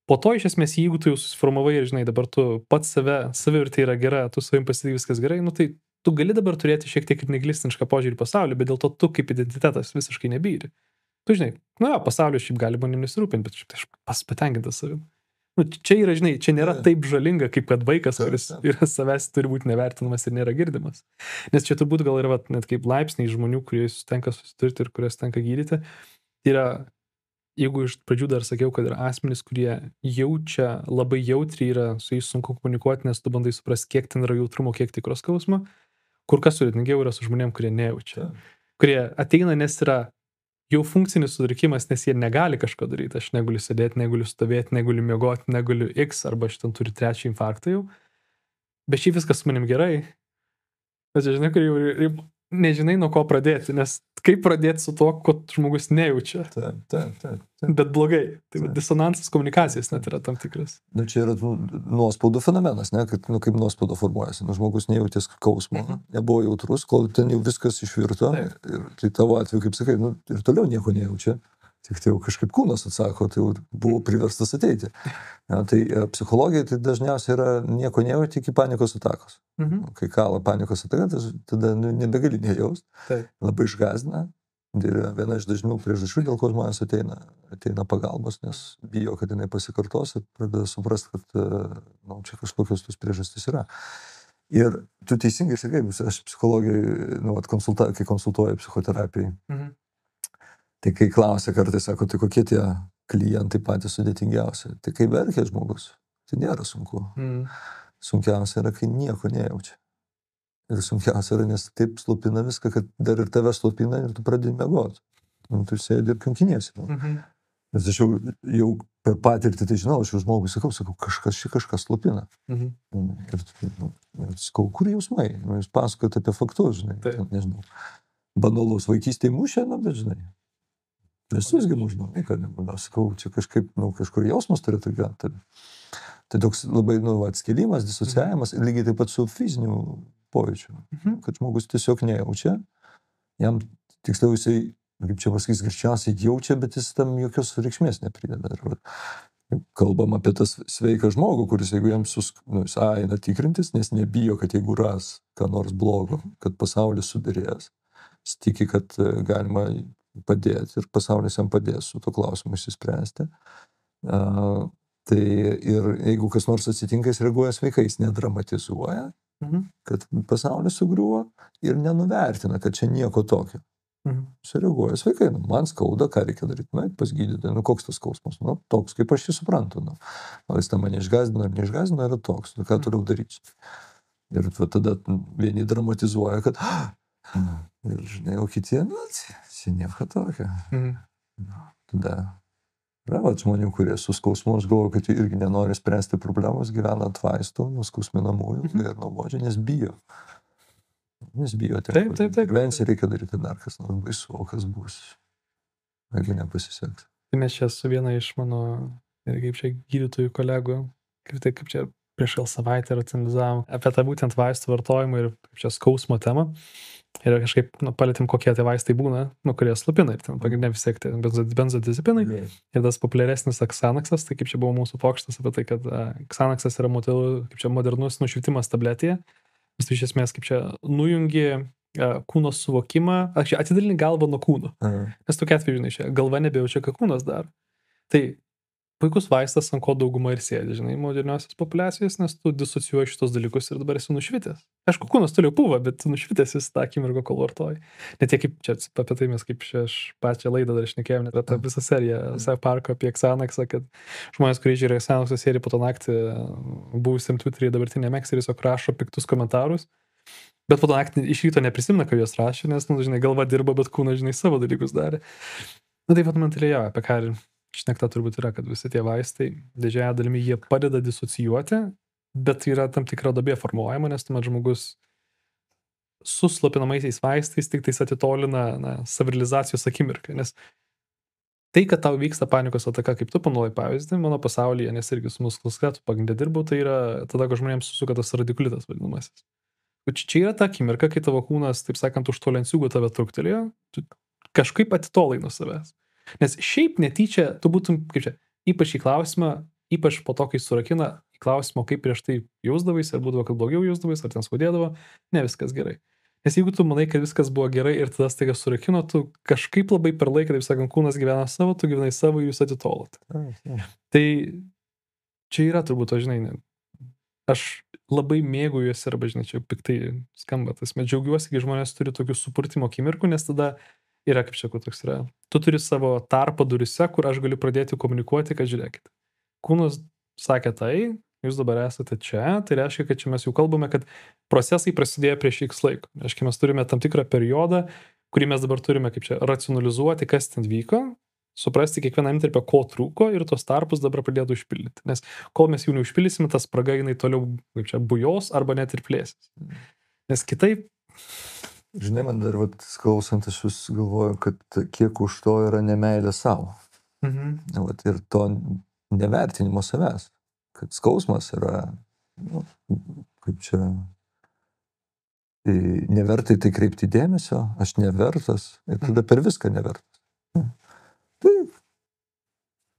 Po to, iš esmės, jeigu tu jau susiformavai ir, žinai, dabar tu pats savivertė yra gera, tu savim pasidarai viskas gerai, tai tu gali dabar turėti šiek tiek ir neglistinšką požiūrį į pasaulį, bet dėl to tu kaip identitetas visiškai nebyri. Tu, žinai, pasaulio šiaip gali manim nesirūpinti, bet šiaip aš patenkintas savim. Čia yra, žinai, čia nėra taip žalinga, kaip kad vaikas, kuris yra savęs turi būti nevertinamas ir nėra girdimas. Nes čia turbūt gal yra net kaip laipsniai žmonių, kurie tenka susiturti ir kurias tenka gydyti. Tai yra, jeigu iš pradžių dar sakiau, kad yra asmenys, kurie jaučia labai jautriai, yra su jais sunku komunikuoti, nes tu bandai suprasti, kiek ten yra jautrumo, kiek tikro skausmo, kur kas sudėtingiau yra su žmonėm, kurie nejaučia. Kurie ateina, nes yra jau funkcinis sutrikimas, nes jie negali kažko daryti. Aš negaliu sėdėti, negaliu stovėti, negaliu miegoti, negaliu X, arba aš ten turiu 3 infarktą jau. Bet šiaip viskas su manim gerai. Bet žinai, kur jau nežinai, nuo ko pradėti, nes kaip pradėti su to, ko žmogus nejaučia. Taip. Bet blogai. Tai disonansas komunikacijos net yra tam tikras. Čia yra nuospaudų fenomenas, ne? Kad, kaip nuospauda formuojasi. Žmogus nejautė skausmo, nebuvo jautrus, kol ten jau viskas išvirto. Ir tai tavo atveju, kaip sakai, ir toliau nieko nejaučia. Tik tai jau kažkaip kūnas atsako, tai jau buvau priverstas ateiti. Ja, tai psichologija tai dažniausiai yra nieko nejauti iki panikos atakos. Kai kala panikos ataka, tada nebegali nejaust. Labai išgąsdina. Tai yra viena iš dažnių priežasčių, dėl ko žmonės ateina pagalbos, nes bijo, kad jinai pasikartos ir pradeda suprasti, kad čia kažkokios tos priežastys yra. Ir tu teisingai sakai, aš psichologijai, kai konsultuoju psichoterapijai, tai kai klausia kartais, sako, tai kokie tie klientai patys sudėtingiausi, tai kai verkia žmogus, tai nėra sunku. Sunkiausia yra, kai nieko nejaučia. Ir sunkiausia yra, nes taip slopina viską, kad dar ir tave slopina ir tu pradedi miegoti. Tu sėdi ir kankiniesi. Nes aš jau per patirtį tai žinau, aš jau žmogui sakau, kažkas slopina. Ir sakau, kur jausmai? Jūs pasakojate apie faktus, žinai. Nežinau. Banalus vaikystėje mušė, bet žinai. Visusgi mužinau, kad nebūna. Sakau, čia kažkaip, kažkur jausmas turėtų gyventi. Tai toks labai, atskilimas, disocijavimas, lygiai taip pat su fiziniu pojūčiu. Kad žmogus tiesiog nejaučia, jam tiksliau jisai, kaip čia pasakys, greičiausiai jaučia, bet jis tam jokios reikšmės neprideda. Ir kalbam apie tas sveiką žmogų, kuris, jeigu jam jis eina tikrintis, nes nebijo, kad jeigu ras ką nors blogo, kad pasaulis subirės, jis tiki, kad galima padėti ir pasaulis jam padės su to klausimu išsispręsti. Tai ir jeigu kas nors atsitinka, jis reaguoja sveikai, jis nedramatizuoja, kad pasaulis sugriuvo ir nenuvertina, kad čia nieko tokio. Jis reaguoja sveikai, man skauda, ką reikia daryti, pas gydytoją, koks tas skausmas, toks, kaip aš jį suprantu. Jis tą mane išgąsdino ar neišgąsdino, yra toks, ką toliau daryti. Ir tada vieni dramatizuoja, kad ir žinai, o kitie, čia nieko tokio. Tada yra žmonių, kurie su skausmu, aš galvoju, kad jie irgi nenori spręsti problemos, gyvena ant vaistų, nuskausminamųjų ir nuobodžiai, nes bijo. Nes bijo. Taip. Prevenciją reikia daryti dar kas nors baisu, o kas bus, jeigu nepasiseks. Tai mes čia su viena iš mano, ir kaip čia gydytojų kolegų, kaip čia prieš gal savaitę racionalizavom apie tą būtent vaistų vartojimą ir kaip čia skausmo temą. Ir kažkaip palėtėm, kokie tie vaistai būna, kurie slopina. Ir ten pagrindinė vis tiek benzodiazepinai. Ir tas populiaresnis Xanaxas, tai kaip čia buvo mūsų pokštas apie tai, kad Xanaxas yra modernus nušvitimas tabletėje. Vis iš esmės kaip čia nujungi kūno suvokimą, atidalini galvą nuo kūno. Nes tokia atveju, žinai, čia galva nebejaučia, ką kūnas daro. Tai puikus vaistas, ant ko dauguma ir sėdi, žinai, moderniosios populiacijos, nes tu disocijuoji šitos dalykus ir dabar esi nušvitęs. Aišku, kūnas toliau pūva, bet nušvitęs esi tą akimirką, kol vartoji. Net tiek kaip čia apie tai mes kaip aš pačią laidą dar šnekėjom, net apie tą visą seriją South Parko apie Xanaxą, kad žmonės, kurie žiūrėjo Xanaxo seriją po to naktį buvusiam Twitter'yje dabartiniam X tiesiog rašo piktus komentarus, bet po to naktį iš ryto neprisimena, ką juos rašė, nes, žinai, galva dirba, bet kūnas, žinai, savo dalykus darė. Tai fundamentaliai jo, apie ką šnekta turbūt yra, kad visi tie vaistai, didžiąją dalimi jie padeda disocijuoti, bet yra tam tikra duobė formuojama, nes tuomet žmogus su slopinamaisiais vaistais tik tais atitolina savirealizacijos akimirką, nes tai, kad tau vyksta panikos ataka, kaip tu panaudojai pavyzdį, mano pasaulyje, nes irgi su muskuloskeletu pagrinde dirbau, tai yra tada, kai žmonėms susuka tas radikulitas vadinamasis. Čia yra ta akimirka, kai tavo kūnas, taip sakant, už to lenciūgo tave truktelėjo, tu kažkaip atitolai nuo savęs. Nes šiaip netyčia, tu būtum, kaip čia, ypač į klausimą, ypač po to, kai surakina į klausimą, kaip prieš tai jausdavais, ar būdavo, kad blogiau jausdavais, ar ten skaudėdavo, ne viskas gerai. Nes jeigu tu manai, kad viskas buvo gerai ir tada staiga surakino, tu kažkaip labai per laiką, taip sakant, kūnas gyvena savo, tu gyvenai savo, jūs atitolot. Tai čia yra turbūt, žinai, aš labai mėgaujuosi, arba, žinai, čia piktai skamba tas, bet džiaugiuosi, kai žmonės turi tokių supurtimo akimirkų, nes tada yra, kaip čia, toks yra. Tu turi savo tarpą durise, kur aš galiu pradėti komunikuoti, kad žiūrėkit. Kūnas sakė tai, jūs dabar esate čia, tai reiškia, kad čia mes jau kalbame, kad procesai prasidėjo prieš X laiko. Reiškia, mes turime tam tikrą periodą, kurį mes dabar turime, kaip čia, racionalizuoti, kas ten vyko, suprasti kiekvieną intarpę, ko trūko ir tos tarpus dabar pradėtų užpildyti. Nes kol mes jų neužpildysime, tas spraga jinai toliau, kaip čia, bujos arba net ir plėsis. Nes kitaip Žinai, man dar klausant, aš vis galvoju, kad kiek už to yra nemeilė savo. Ir to nevertinimo savęs. Kad skausmas yra, kaip čia, nevertai tai kreipti dėmesio, aš nevertas, ir tada per viską nevertas. Tai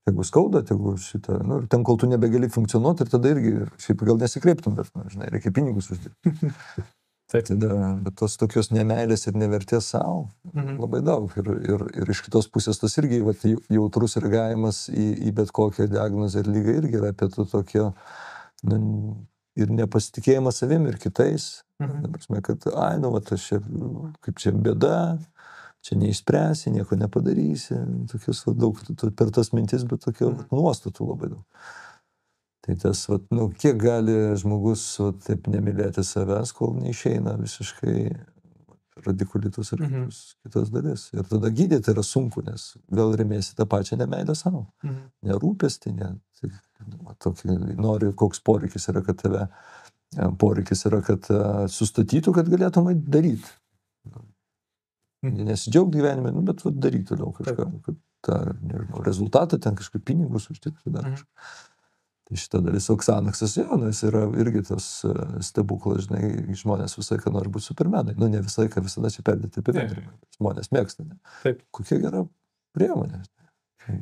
jeigu skauda, jeigu šitą, nu, ir ten, kol tu nebegali funkcionuoti, ir tada irgi, šiaip gal nesikreiptum, bet, nu, žinai, reikia pinigus uždirbti. Tada, bet tos tokios nemeilės ir nevertės savo labai daug. Ir iš kitos pusės tas irgi vat, jautrus reagavimas į bet kokią diagnozę ir lygą irgi yra apie to tokio, nu, ir nepasitikėjimas savim ir kitais. Prasme, kad, nu, vat, aš čia, kaip čia bėda, čia neišspręsi, nieko nepadarysi. Tokius vat, daug per tas mintis, bet tokio nuostatų labai daug. Tai tas, vat, nu, kiek gali žmogus vat, taip nemylėti savęs, kol neišeina visiškai radikulitus ir kitas dalis. Ir tada gydyti yra sunku, nes vėl remiesi tą pačią nemeilę savo. Nerūpestį, nori, koks poreikis yra, kad tave, poreikis yra, kad sustatytų, kad galėtum daryti. Nesidžiaug gyvenime, nu, bet vat, daryti toliau kažką, kad tą, nežinau, rezultatą, ten kažkaip pinigus užtikti dar kažką. Tai šita dalis Oksanaksas, jis yra irgi tas stebuklas, žinai, žmonės visą laiką nori būti supermenai. Nu, ne visą laiką, visada čia perdėti apie vengrimą. Žmonės mėgsta, ne? Taip. Kokia gera priemonė.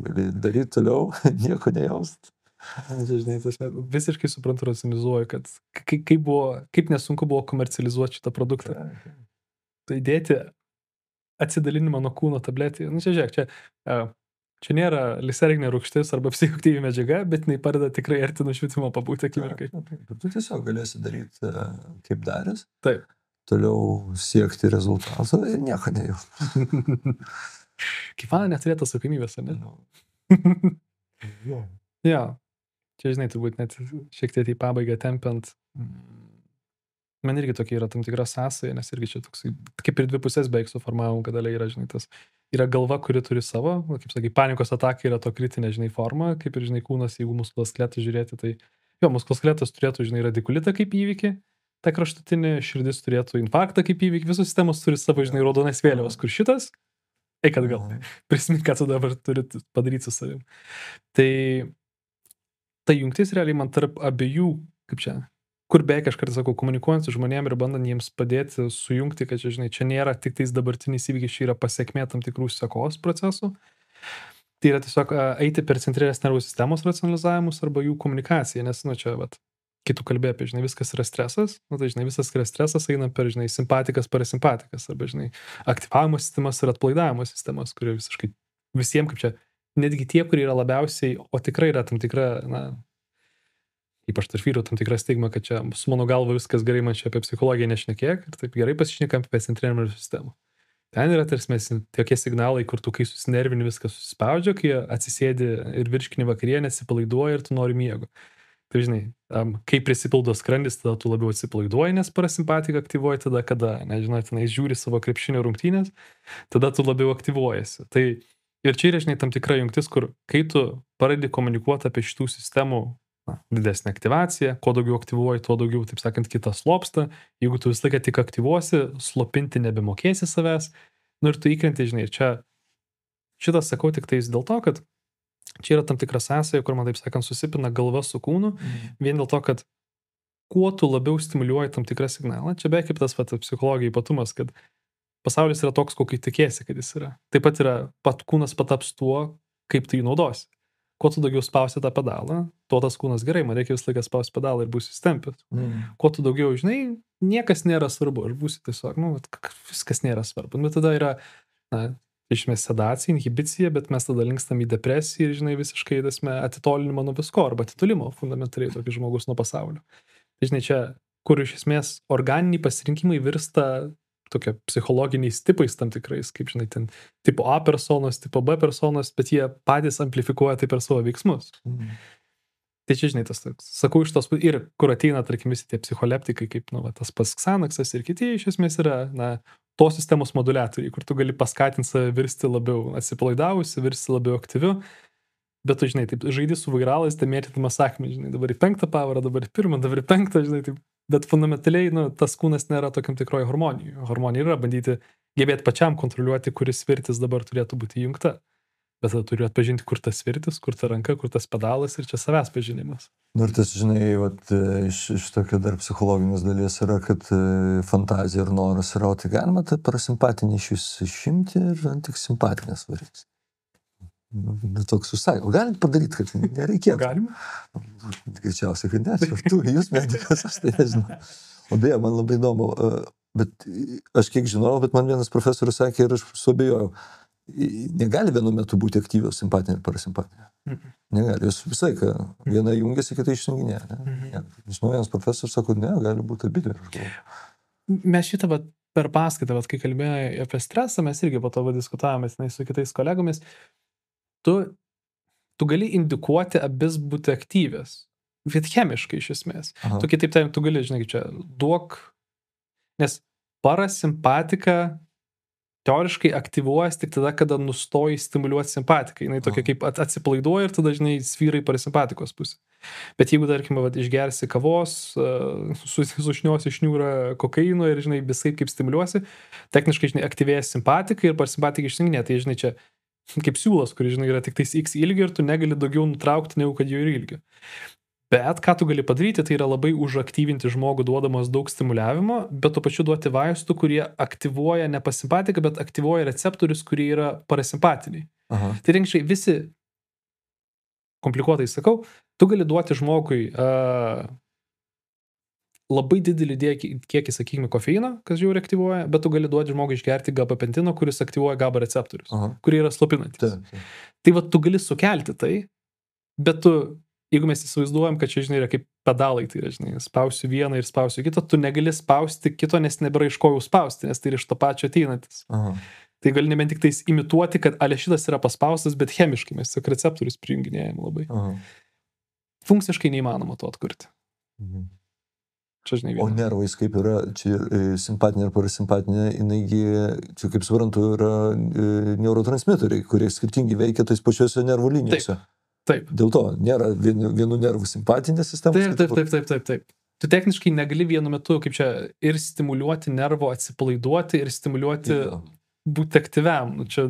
Gali daryti toliau, nieko nejaust. Žinai, visiškai suprantu, racionalizuoju, kad kaip nesunku buvo komercializuoti šitą produktą. Tai dėti atsidalinimą nuo kūno tabletį. Nu, čia žiūrėk, čia nėra liserinė rūgštis arba psichoaktyvi medžiaga, bet jinai padeda tikrai arti nušvitimo pabūti akimirkai. Tu tiesiog galėsi daryti kaip daręs. Taip. Toliau siekti rezultatą ir nieko nejaust. Kaip man neturėtų atsakomybės, ar ne? Jo. Čia, žinai, turbūt net šiek tiek į pabaigą tempiant. Man irgi tokia yra tam tikra sąsaja, nes irgi čia toks, kaip ir dvi pusės beveik suformavom, kad yra, žinai, tas yra galva, kuri turi savo, kaip sakai, panikos ataka yra to kritinė, žinai, forma, kaip ir, žinai, kūnas, jeigu muskuloskeletas žiūrėti, tai jo, muskuloskeletas turėtų, žinai, radikulitą kaip įvykį, ta kraštutinė, širdis turėtų infarktą kaip įvykį, visos sistemos turi savo, žinai, raudonas vėliavas, kur šitas, kad gal prisimink, ką tu dabar turi padaryti su savim. Tai jungtis realiai man tarp abiejų, kaip čia, kur beveik aš kartais sakau, komunikuojant su žmonėm ir bandant jiems padėti sujungti, kad čia, žinai, čia nėra tik tais dabartinis įvykis, čia yra pasiekmė tam tikrų sekos procesų. Tai yra tiesiog eiti per centrinės nervų sistemos racionalizavimus arba jų komunikaciją, nes, nu, čia, vat, kai tu kalbėjai apie, žinai, viskas yra stresas, nu, tai, žinai, visas yra stresas eina per, žinai, simpatikas, parasimpatikas, arba, žinai, aktyvavimo sistemas ir atpalaidavimo sistemas, kurie visiškai visiems, kaip čia, netgi tie, kurie yra labiausiai, o tikrai yra tam tikra, na, ypač tarp vyrų tam tikra stigma, kad čia su mano galva viskas gerai, man čia apie psichologiją nešnekėk ir taip gerai pasišnekam apie centrinę nervų sistemą. Ten yra tarsi tokie signalai, kur tu kai susinervini viskas susispaudžia, kai atsisėdi ir virškini vakarienę, atsipalaiduoji ir tu nori miego. Tai žinai, kai prisipildo skrandis, tada tu labiau atsipalaiduoji, nes parasimpatika aktyvuoji tada, kada, nežinau, tenai žiūri savo krepšinio rungtynės, tada tu labiau aktyvuojasi. Tai ir čia yra, žinai, tam tikra jungtis, kur kai tu pradedi komunikuoti apie šitų sistemų didesnė aktyvacija, kuo daugiau aktyvuoji, tuo daugiau, taip sakant, kitas slopsta. Jeigu tu visą laiką tik aktyvuosi, slopinti nebemokėsi savęs. Nu ir tu įkrenti, žinai, čia šitas sakau tik tais dėl to, kad čia yra tam tikra sąsaja, kur man, taip sakant, susipina galva su kūnu, vien dėl to, kad kuo tu labiau stimuliuoji tam tikrą signalą, čia beveik kaip tas psichologija ypatumas, kad pasaulis yra toks, kokį tikėsi, kad jis yra. Taip pat yra, kūnas pataps tuo, kaip tu jį naudosi. Kuo tu daugiau spausi tą pedalą, tuo tas kūnas gerai, man reikia visą laiką spausti pedalą ir būsi stempęs. Kuo tu daugiau, žinai, niekas nėra svarbu, aš būsiu tiesiog, nu, viskas nėra svarbu. Bet tada yra, na, išmės sedacija, inhibicija, bet mes tada linkstam į depresiją ir, žinai, visiškai atitolinimą nuo visko, arba atitolimo fundamentaliai tokį žmogus nuo pasaulio. Tai, žinai, čia, kur iš esmės organiniai pasirinkimai virsta tokia psichologiniais tipais tam tikrais, kaip, žinai, ten tipo A personos, tipo B personos, bet jie patys amplifikuoja tai per savo veiksmus. Tai čia, žinai, tas, sakau, iš tos, ir kur ateina, tarkim, visi tie psicholeptikai, kaip, nu, tas pats Xanaxas ir kiti, iš esmės yra, na, tos sistemos moduliatoriai, kur tu gali paskatinti save virsti labiau atsipalaidavusi, virsti labiau aktyviu, bet tu, žinai, taip žaidi su vairalais, tai mėtytumas akmenį, žinai, dabar į 5 pavarą, dabar į 1, dabar į 5, žinai, taip. Bet fundamentaliai, nu, tas kūnas nėra tokiam tikroji harmonijai. Harmonija yra bandyti gebėti pačiam kontroliuoti, kuris svirtis dabar turėtų būti įjungta. Bet tada turiu atpažinti, kur tas svirtis, kur ta ranka, kur tas pedalas ir čia savęs pažinimas. Nu ir tas, žinai, vat, iš tokio dar psichologinės dalies yra, kad fantazija ir noras yra, o tai galima tą parasimpatinį iš jūs išimti ir tik simpatinės varyti. Toks užsakė. O galit padaryti, kad nereikėtų? Galima? Greičiausiai, kad ne. Jūs medikas, aš tai nežinau. O beje, man labai įdomu, bet aš kiek žinau, bet man vienas profesorius sakė ir aš suabejojau. Negali vienu metu būti aktyvios simpatinė ir parasimpatinė. Negali. Jūs visai, viena jungiasi, kita išjunginėja. Žinau, vienas profesorius sako, ne, gali būti abidvi. Mes šitą per paskaitą, kai kalbėjome apie stresą, mes irgi po to diskutavome su kitais kolegomis. Tu gali indikuoti abis būti aktyvės. Bet chemiškai iš esmės. Aha. Tu kitaip tariant, tu gali, žinai, čia duok, nes parasimpatika teoriškai aktyvuojas tik tada, kada nustoji stimuliuoti simpatiką. Jis tokia kaip atsipalaiduoja ir tada, žinai, svyrai parasimpatikos pusė. Bet jeigu, tarkim, išgersi kavos, sušniosi šniūrą kokaino ir, žinai, visai kaip stimuliuosi, techniškai, žinai, aktyvėja simpatika ir parasimpatika išsinginė. Tai, žinai, čia kaip siūlas, kuris, žinai, yra tik tais X ilgio ir tu negali daugiau nutraukti, negu kad jų ir ilgio. Bet ką tu gali padaryti, tai yra labai užaktyvinti žmogų duodamas daug stimuliavimo, bet tuo pačiu duoti vaistų, kurie aktyvuoja ne pasimpatiką, bet aktyvuoja receptorius, kurie yra parasimpatiniai. Aha. Tai rinkščiai visi, komplikuotai sakau, tu gali duoti žmogui labai didelį kiekį, sakykime, kofeino, kas jau aktyvuoja, bet tu gali duoti žmogui išgerti gabapentino, kuris aktyvuoja GABA receptorius, kurie yra slopinantys. Tai va, tu gali sukelti tai, bet tu, jeigu mes įsivaizduojam, kad čia, žinai, yra kaip pedalai, tai yra, žinai, spausiu vieną ir spausiu kitą, tu negali spausti kito, nes nebėra iš ko jau spausti, nes tai yra iš to pačio ateinantis. Aha. Tai gali nebent tik tais imituoti, kad šitas yra paspaustas, bet chemiškai mes tik receptorius prijunginėjame labai. Aha. Funkciškai neįmanoma to atkurti. Čia, žinai, o nervais kaip yra, čia simpatinė ir parasimpatinė, inaigi, čia kaip suprantu, yra neurotransmiteriai, kurie skirtingi veikia tais pačiuose nervų linijose. Taip. Dėl to nėra vienų nervų simpatinė sistema. Taip. Tu techniškai negali vienu metu, kaip čia, ir stimuliuoti nervo, atsipalaiduoti ir stimuliuoti būti aktyviam. Čia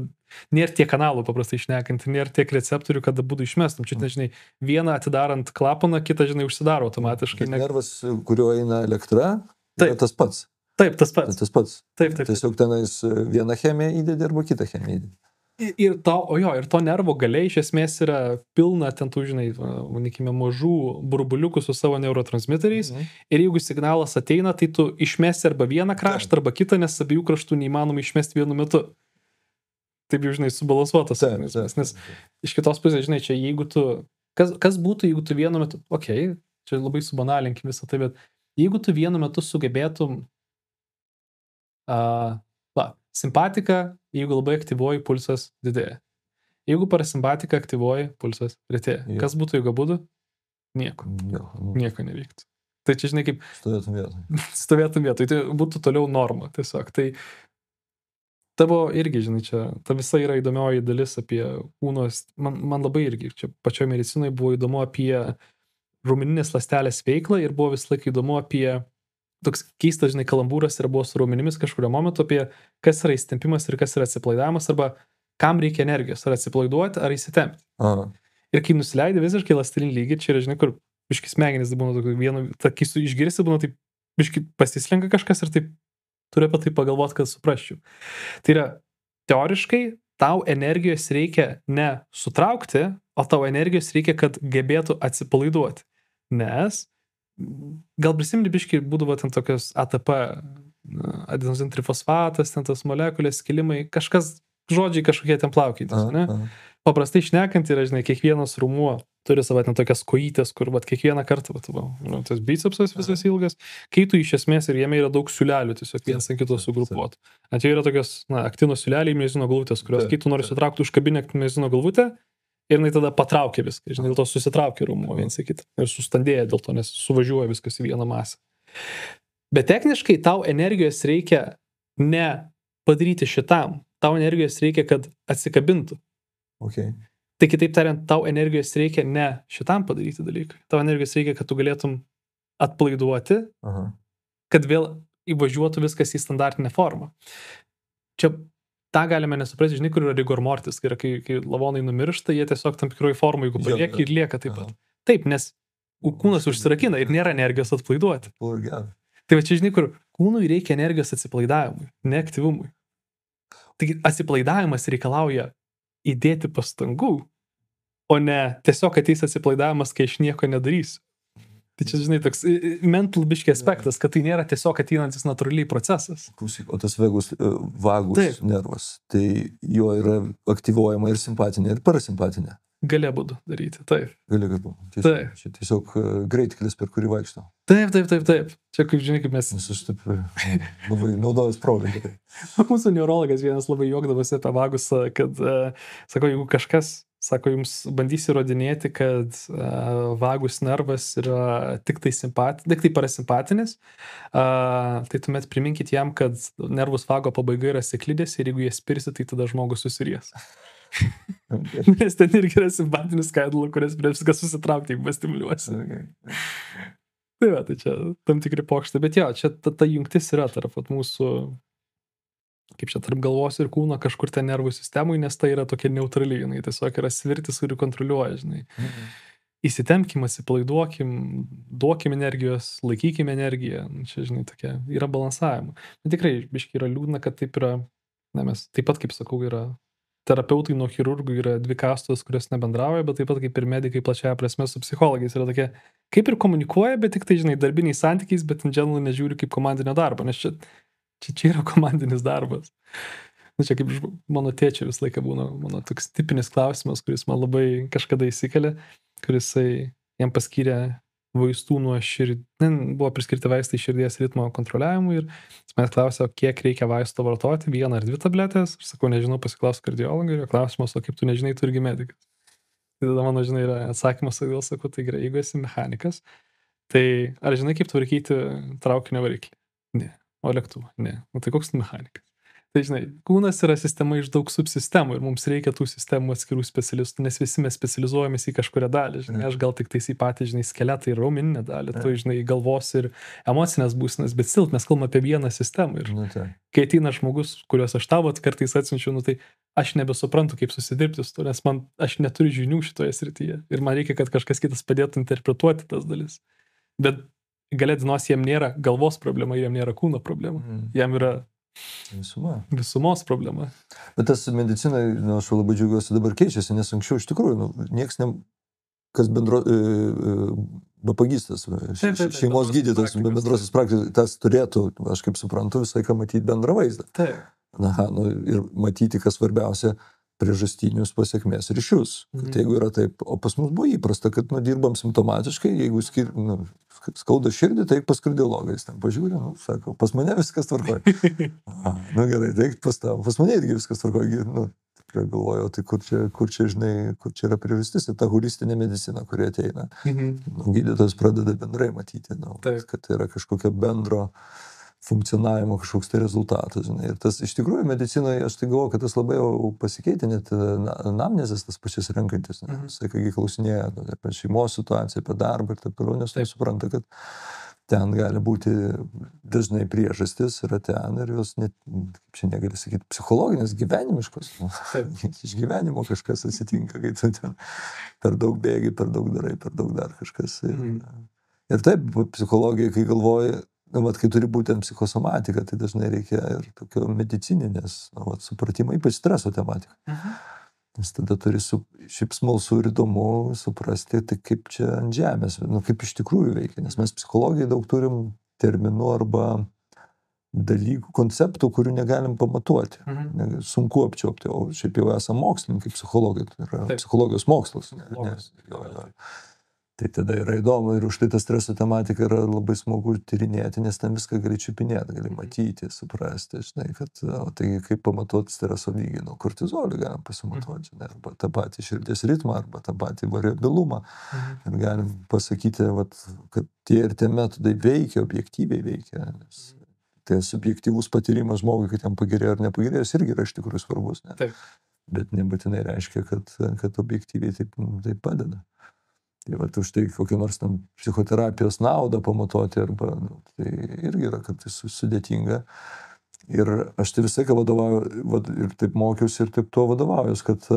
nėra tiek kanalų, paprastai šnekant, nėra tiek receptorių, kad būtų išmestum. Čia, nežinai, vieną atidarant klapaną, kitą, žinai, užsidaro automatiškai. Nervas, kuriuo eina elektra, yra tas pats. Taip, tas pats. Taip. Tiesiog tenais vieną chemiją įdedi arba kitą chemiją įdedi. Ir to nervo galiai iš esmės yra pilna ten tų, žinai, manikime, mažų burbuliukų su savo neurotransmiteriais. Ir jeigu signalas ateina, tai tu išmesi arba vieną kraštą, arba kitą, nes abiejų kraštų neįmanoma išmesti vienu metu. Taip jau, žinai, subalansuotas. Nes iš kitos pusės, žinai, čia jeigu tu, kas būtų, jeigu tu vienu metu, čia labai subanalinkim visą tai, bet jeigu tu vienu metu sugebėtum simpatika, jeigu labai aktyvuoji, pulsas didėja. Jeigu parasimpatika aktyvuoji, pulsas retėja. Kas būtų, jeigu būtų? Nieko. Nieko nevyktų. Tai čia, žinai, kaip... Stovėtum vietoj. Tai būtų toliau norma, tiesiog. Tai tavo irgi, žinai, čia, ta visa yra įdomioji dalis apie kūnos... Man labai irgi, čia pačioje medicinoje buvo įdomu apie raumeninės ląstelės veiklą ir buvo vis laik įdomu apie toks keistas, žinai, kalambūras ir buvo su raumenimis kažkurio momentu apie kas yra įsitempimas ir kas yra atsipalaidavimas arba kam reikia energijos, ar atsipalaiduoti, ar įsitempti. Ir kai nusileidai visiškai ląstelinį lygį, čia yra, žinai, kur biški smegenys būna vienu, kai su išgirsi, būna taip biški pasislenka kažkas ir taip turiu apie tai pagalvoti, kad suprasčiau. Tai yra, teoriškai tau energijos reikia ne sutraukti, o tau energijos reikia, kad gebėtų atsipalaiduoti. Nes gal prisimti biškai būdavo ten tokios ATP, adenozintrifosfatas, ten tos molekulės skilimai, kažkas, žodžiai kažkokie ten plaukiantis, ne? Paprastai šnekant yra, žinai, kiekvienas rumuo turi savo ten tokias kojytės, kur kiekvieną kartą, tas bicepsas visas ilgas, kai tu iš esmės ir jame yra daug siūlelių, tiesiog vienas ant kito sugrupuotų. Ant jų yra tokios, aktino siūleliai, mezino galvutės, kurios, kai tu nori sutraukti užkabinę mezino galvutę, ir jinai tada patraukia viską, žinai, dėl to susitraukia rumuo viens į kitą. Ir sustandėja dėl to, nes suvažiuoja viskas į vieną masę. Bet techniškai tau energijos reikia ne padaryti šitam. Tau energijos reikia, kad atsikabintų. Tai kitaip tariant, tau energijos reikia ne šitam padaryti dalykai. Tau energijos reikia, kad tu galėtum atpalaiduoti, kad vėl įvažiuotų viskas į standartinę formą. Čia tą galime nesuprasti, žinai, kur yra rigor mortis, kai lavonai numiršta, jie tiesiog tam tikroje formoje, jeigu palieka ir lieka taip pat. Taip, nes kūnas užsirakina ir nėra energijos atpalaiduoti. Tai va čia, žinai, kur kūnui reikia energijos atsipalaidavimui, ne aktyvumui. Taigi atsipalaidavimas reikalauja įdėti pastangų, o ne tiesiog ateis atsipalaidavimas, kai aš nieko nedarysiu. Tai čia, žinai, toks mental biški aspektas, kad tai nėra tiesiog ateinantis natūraliai procesas. Klausyk, o tas vagus nervas, tai jo yra aktyvuojama ir simpatinė, ir parasimpatinė. Galia būdu daryti, taip. Galia būdu. Čia tiesiog greitkelis, per kurį vaikštau. Taip. Čia, kaip žinai, kaip mes... Aš taip labai naudojas progą. Mūsų neurologas vienas labai juokdavosi apie vagus, kad, sako, jeigu kažkas, sako, jums bandys įrodinėti, kad vagus nervas yra tik tai parasimpatinis, tai tuomet priminkit jam, kad nervus vago pabaiga yra siklidės ir jeigu jie spirsi, tai tada žmogus susiries. Nes ten irgi yra simpatinis skaidulų, kuris prie viską susitraukti, jeigu pastimuliuosi. Tai čia tam tikri pokštai, bet jo, čia ta jungtis yra tarp mūsų, kaip čia, tarp galvos ir kūno kažkur ten nervų sistemui, nes tai yra tokia neutrali, jinai tiesiog yra svirtis, kuri kontroliuoja, žinai. Įsitemkim, atsipalaiduokim, duokim energijos, laikykim energiją, čia, žinai, tokia yra balansavimo. Bet tikrai, biškai yra liūdna, kad taip yra, mes taip pat, kaip sakau, yra terapeutai nuo chirurgų yra dvi kastos, kurios nebendrauja, bet taip pat kaip ir medikai plačiaja prasme su psichologais yra tokie, kaip ir komunikuoja, bet tik tai, žinai, darbiniais santykiais, bet in general nežiūri kaip komandinio darbo, nes čia yra komandinis darbas. Čia kaip mano tėčio visą laiką būna mano toks tipinis klausimas, kuris man labai kažkada įsikelė, kuris jam paskyrė vaistų nuo buvo priskirti vaistai širdies ritmo kontroliavimui ir jis manęs klausė, kiek reikia vaisto vartoti, 1 ar 2 tabletės. Aš sakau, nežinau, pasiklausiu kardiologą ir jo klausimas, o kaip tu nežinai, tu irgi medikas. Tai tada mano, žinai, yra atsakymas, kodėl sakau, tai gerai, jeigu esi mechanikas, tai ar žinai, kaip tvarkyti traukinio variklį? Ne. O lėktuvą? Ne. O tai koks tu mechanikas? Tai, žinai, kūnas yra sistema iš daug subsistemų ir mums reikia tų sistemų atskirų specialistų, nes visi mes specializuojamės į kažkurią dalį, žinai, aš gal tik tais į patį, žinai, skeletą ir raumeninę dalį, tu, žinai, galvos ir emocinės būsenas, bet stilt mes kalbame apie vieną sistemą ir kai ateina žmogus, kuriuos aš tavo kartais atsiunčiu, tai aš nebesuprantu, kaip susidirbti su to, nes aš neturiu žinių šitoje srityje ir man reikia, kad kažkas kitas padėtų interpretuoti tas dalis. Bet gale dienos jam nėra galvos problema, jam nėra kūno problema, jam yra visumos problema. Bet tas medicinai, aš labai džiaugiuosi, dabar keičiasi, nes anksčiau iš tikrųjų, nieks kas bapagystas, šeimos gydytojas, bendrosios praktikos, tas turėtų, aš kaip suprantu, visai ką matyti bendrą vaizdą. Ir matyti, kas svarbiausia, priežastinius pasiekmės ryšius. Kad jeigu yra taip, o pas mus buvo įprasta, kad dirbam simptomatiškai, jeigu skauda širdį, tai pas kardiologais ten pažiūrė, sako, pas mane viskas tvarkoja. Gerai, tai pas mane irgi viskas tvarkoja. Galvojau, tai kur čia, žinai, kur čia yra priežastis, ta holistinė medicina, kuri ateina. Gydytojas pradeda bendrai matyti, kad tai yra kažkokia bendro funkcionavimo kažkoks tai rezultatas. Žinai. Ir tas iš tikrųjų medicinoje, aš tai galvoju, kad tas labai jau pasikeitė, net anamnezės tas pačias renkantis. Visai, kai klausinėja apie šeimos situaciją, apie darbą ir taip toliau, nes tai supranta, kad ten gali būti dažnai priežastis, yra ten ir jos net, kaip čia negali sakyti, psichologinės, gyvenimiškos. Iš gyvenimo kažkas atsitinka, kai tu ten per daug bėgi, per daug darai, per daug dar kažkas. Ir taip, psichologija, kai galvoji, kai turi būtent psichosomatika, tai dažnai reikia ir tokio medicininės supratimo, ypač streso tematika. Nes tada turi šiaip smalsu ir įdomu suprasti, tai kaip čia ant žemės, kaip iš tikrųjų veikia. Nes mes psichologijai daug turim terminų arba dalykų, konceptų, kurių negalim pamatuoti. Sunku apčiuopti, o šiaip jau esame mokslininkai, psichologai, tai yra psichologijos mokslas. Tai tada yra įdomu ir už tai ta streso tematika yra labai smagu tyrinėti, nes ten viską gali čiupinėti, gali matyti, suprasti, žinai, kad tai kaip pamatuoti streso lygį, kortizolį galim pasimatuoti, žinai, arba tą patį širdies ritmą, arba tą patį variabilumą. Ir galim pasakyti, kad tie ir tie metodai veikia, objektyviai veikia. Nes tai subjektyvus patyrimas žmogui, kad jam pagerėjo ar nepagerėjo, irgi yra iš tikrųjų svarbus. Ne? Bet nebūtinai reiškia, kad objektyviai taip padeda. Tai už tai kokią nors tam psichoterapijos naudą pamatuoti, arba tai irgi yra kartais sudėtinga. Ir aš tai visai ką vadovauju, ir taip mokiausi, ir taip tuo vadovaujuos, kad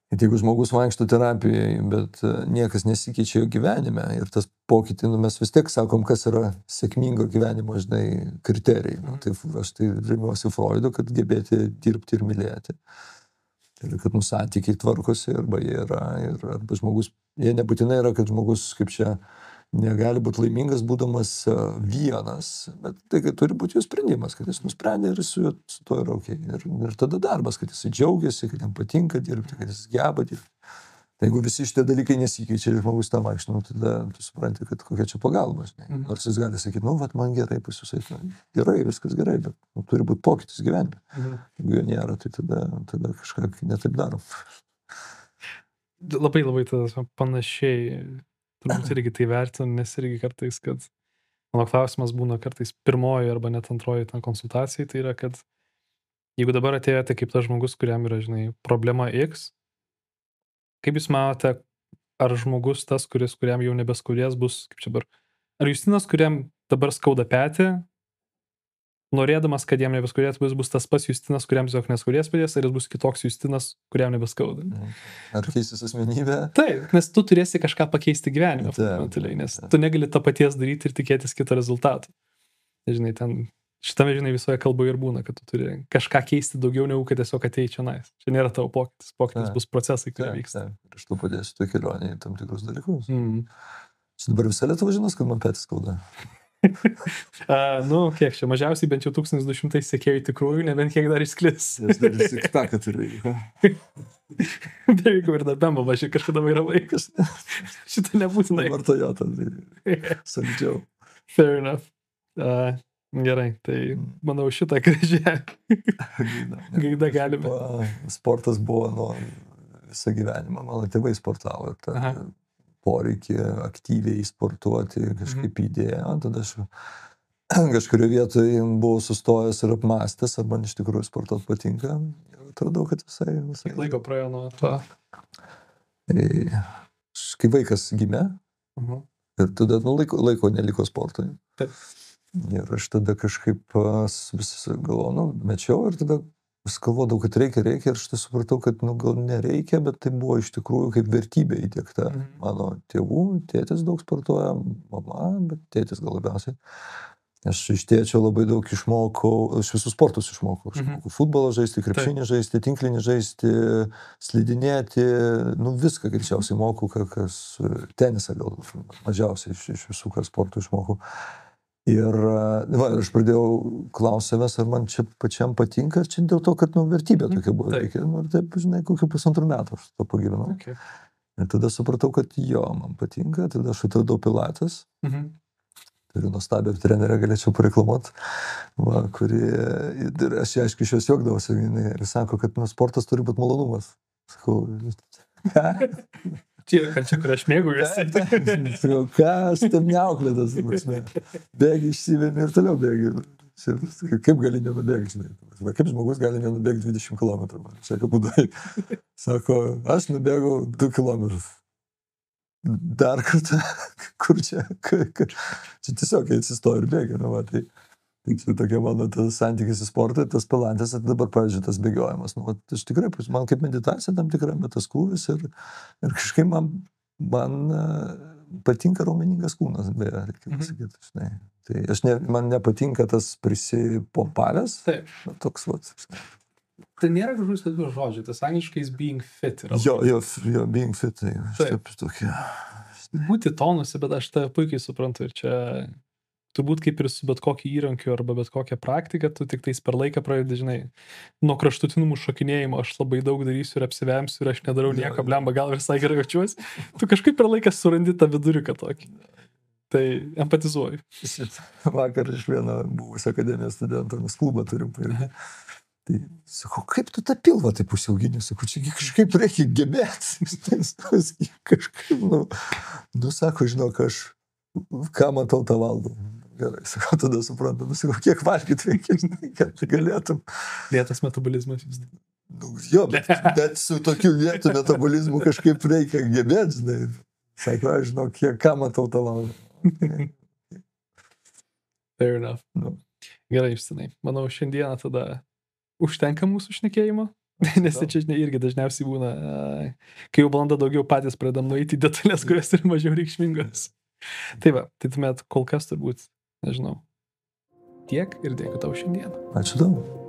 jeigu žmogus vaikšto terapijai, bet niekas nesikeičia jo gyvenime, ir tas pokytį, mes vis tiek sakom, kas yra sėkmingo gyvenimo, žinai, kriterijai. Tai aš tai remiuosi Freudu, kad gebėti dirbti ir mylėti. Ir kad santykiai tvarkosi, arba jie yra, arba žmogus, jie nebūtinai yra, kad žmogus kaip čia negali būti laimingas būdamas vienas, bet tai turi būti jo sprendimas, kad jis nusprendė ir su to yra ok. Ir tada darbas, kad jis džiaugiasi, kad jam patinka dirbti, kad jis geba dirbti. Tai jeigu visi šitie dalykai nesikeičia ir žmogus tą vaikšto, tada tu supranti, kad kokia čia pagalba. Nors jis gali sakyti, vat man gerai pas jūs, gerai, viskas gerai, bet turi būti pokytis gyvenime. Jeigu jo nėra, tai tada kažką netaip darom. Labai panašiai, turbūt irgi tai vertinu, nes irgi kartais, kad mano klausimas būna kartais pirmoji arba net antroji konsultacijai, tai yra, kad jeigu dabar atėjote kaip tas žmogus, kuriam yra, žinai, problema X, kaip jūs manote, ar žmogus tas, kuriam jau nebeskaudės, bus, kaip čia dabar, ar Justinas, kuriam dabar skauda petį, norėdamas, kad jam nebeskaudės, bus tas pats Justinas, kuriam tiesiog neskaudės petės, ar jis bus kitoks Justinas, kuriam nebeskauda? Ar keisis asmenybė? Taip, nes tu turėsi kažką pakeisti gyvenime, nes tu negali tą paties daryti ir tikėtis kito rezultato. Žinai, šitame, žinai, visoje kalboje ir būna, kad tu turi kažką keisti daugiau negu kad tiesiog atei čia nais. Čia nėra tavo pokytis. Pokytis bus procesai, kurie vyksta. Ir aš tu padėsiu tu kelionėje į tam tikrus dalykus. Čia dabar visą Lietuvą žinos, kad man petys skauda. Kiek čia, mažiausiai bent jau 1200 sekėjų tikrųjų, nebent kiek dar išsklis. Aš dar vis tik tą, kad turiu. Beveik ir dar bemba, aš kažkada vaira vaikas. Šitą nebūtinai. Vartojota, saldžiau. Fair enough. Gerai, tai manau šitą gražią gaidą galime. Sportas buvo nuo visą gyvenimą. Mano tėvai sportavo. Poreikį aktyviai sportuoti kažkaip įdėjo. Tada aš kažkurio vietoje buvau sustojęs ir apmąstęs, ar man iš tikrųjų sportuoti patinka. Ir atradau, kad visai. Kiek laiko praėjo nuo to? Kai vaikas gimė, ir tada laiko neliko sportui. Taip. Ir aš tada kažkaip galvojau, mečiau ir tada galvodavau, kad reikia ir aš tai supratau, kad gal nereikia, bet tai buvo iš tikrųjų kaip vertybė įdiegta. Mano tėvų, tėtis daug sportuoja, mama, bet tėtis gal labiausiai. Aš iš tėčio labai daug išmokau, aš visus sportus išmokau. Išmokau futbolą žaisti, krepšinį žaisti, tinklinį žaisti, slidinėti, viską greičiausiai mokau, tenisą gal mažiausiai iš visų sportų išmokau. Ir aš pradėjau klausti savęs, ar man čia pačiam patinka, ar čia dėl to, kad vertybė tokia buvo. Ir taip, žinai, kokių 1,5 metų aš to pagyvenau. Ir tada supratau, kad jo, man patinka, tada aš atradau pilates. Turiu nuostabią trenerę, galėčiau pareklamuoti, kuri, ir aš aišku iš jos juokdavausi, ir sako, kad sportas turi būti malonumas. Sakau, Čia, kur aš mėgaujuosi. Kas tam neauklėtas, bėgi išsivėmi ir toliau bėgi. Kaip gali nenubėgti? Kaip žmogus gali nenubėgti 20 km? Sako, būdai. Sako, aš nubėgau 2 km. Dar kartą, kur čia? Čia tiesiog atsistoju ir bėgi. Tai čia tokia mano santykis į sportą ir tas pilates, dabar, pavyzdžiui, tas bėgiojimas. Aš tikrai, man kaip meditacija tam tikra, bet tas krūvis ir kažkaip man patinka raumeningas kūnas, beje, reikia pasakyti, žinai. Tai man nepatinka tas prisipompavęs. Taip. Toks vat. Tai nėra kažkokius lietuvių žodžių, tas angliškais being fit yra. Jo, being fit, tai taip tokia. Būti tonusi, bet aš tą puikiai suprantu ir čia turbūt kaip ir su bet kokiu įrankiu arba bet kokią praktiką, tu tik tais per laiką pradedi, žinai, nuo kraštutinumų šokinėjimo, aš labai daug darysiu ir apsivemsiu ir aš nedarau nieko, blemba, gal visai gerai jaučiuosi. Tu kažkaip per laiką surandi tą viduriuką tokį. Tai empatizuoju. Vakar iš vieno buvusio akademijos studento, mes klubą turim. Tai sakau, kaip tu tą pilvą taip užsiauginį? Sakau, čia kažkaip reikia gebėti. Kažkaip, sako, žinok, aš ką matau, tą valgau. Gerai, sakau, tada suprantu, sakau, kiek valgyti reikia, kad galėtum. Lėtas metabolizmas vis. Jo, bet su tokiu lėtu metabolizmu kažkaip reikia gebėti, žinai. Sakau, aš žinau, ką matau, tą valgau. Fair enough. Gerai, Justinai. Manau, šiandieną tada užtenka mūsų šnekėjimo. Nes čia irgi dažniausiai būna, kai jau valanda daugiau patys pradam nueiti į detalės, kurios yra mažiau reikšmingos. Tai va, tai tuomet kol kas turbūt, nežinau, tiek ir dėkui tau šiandieną. Ačiū tau.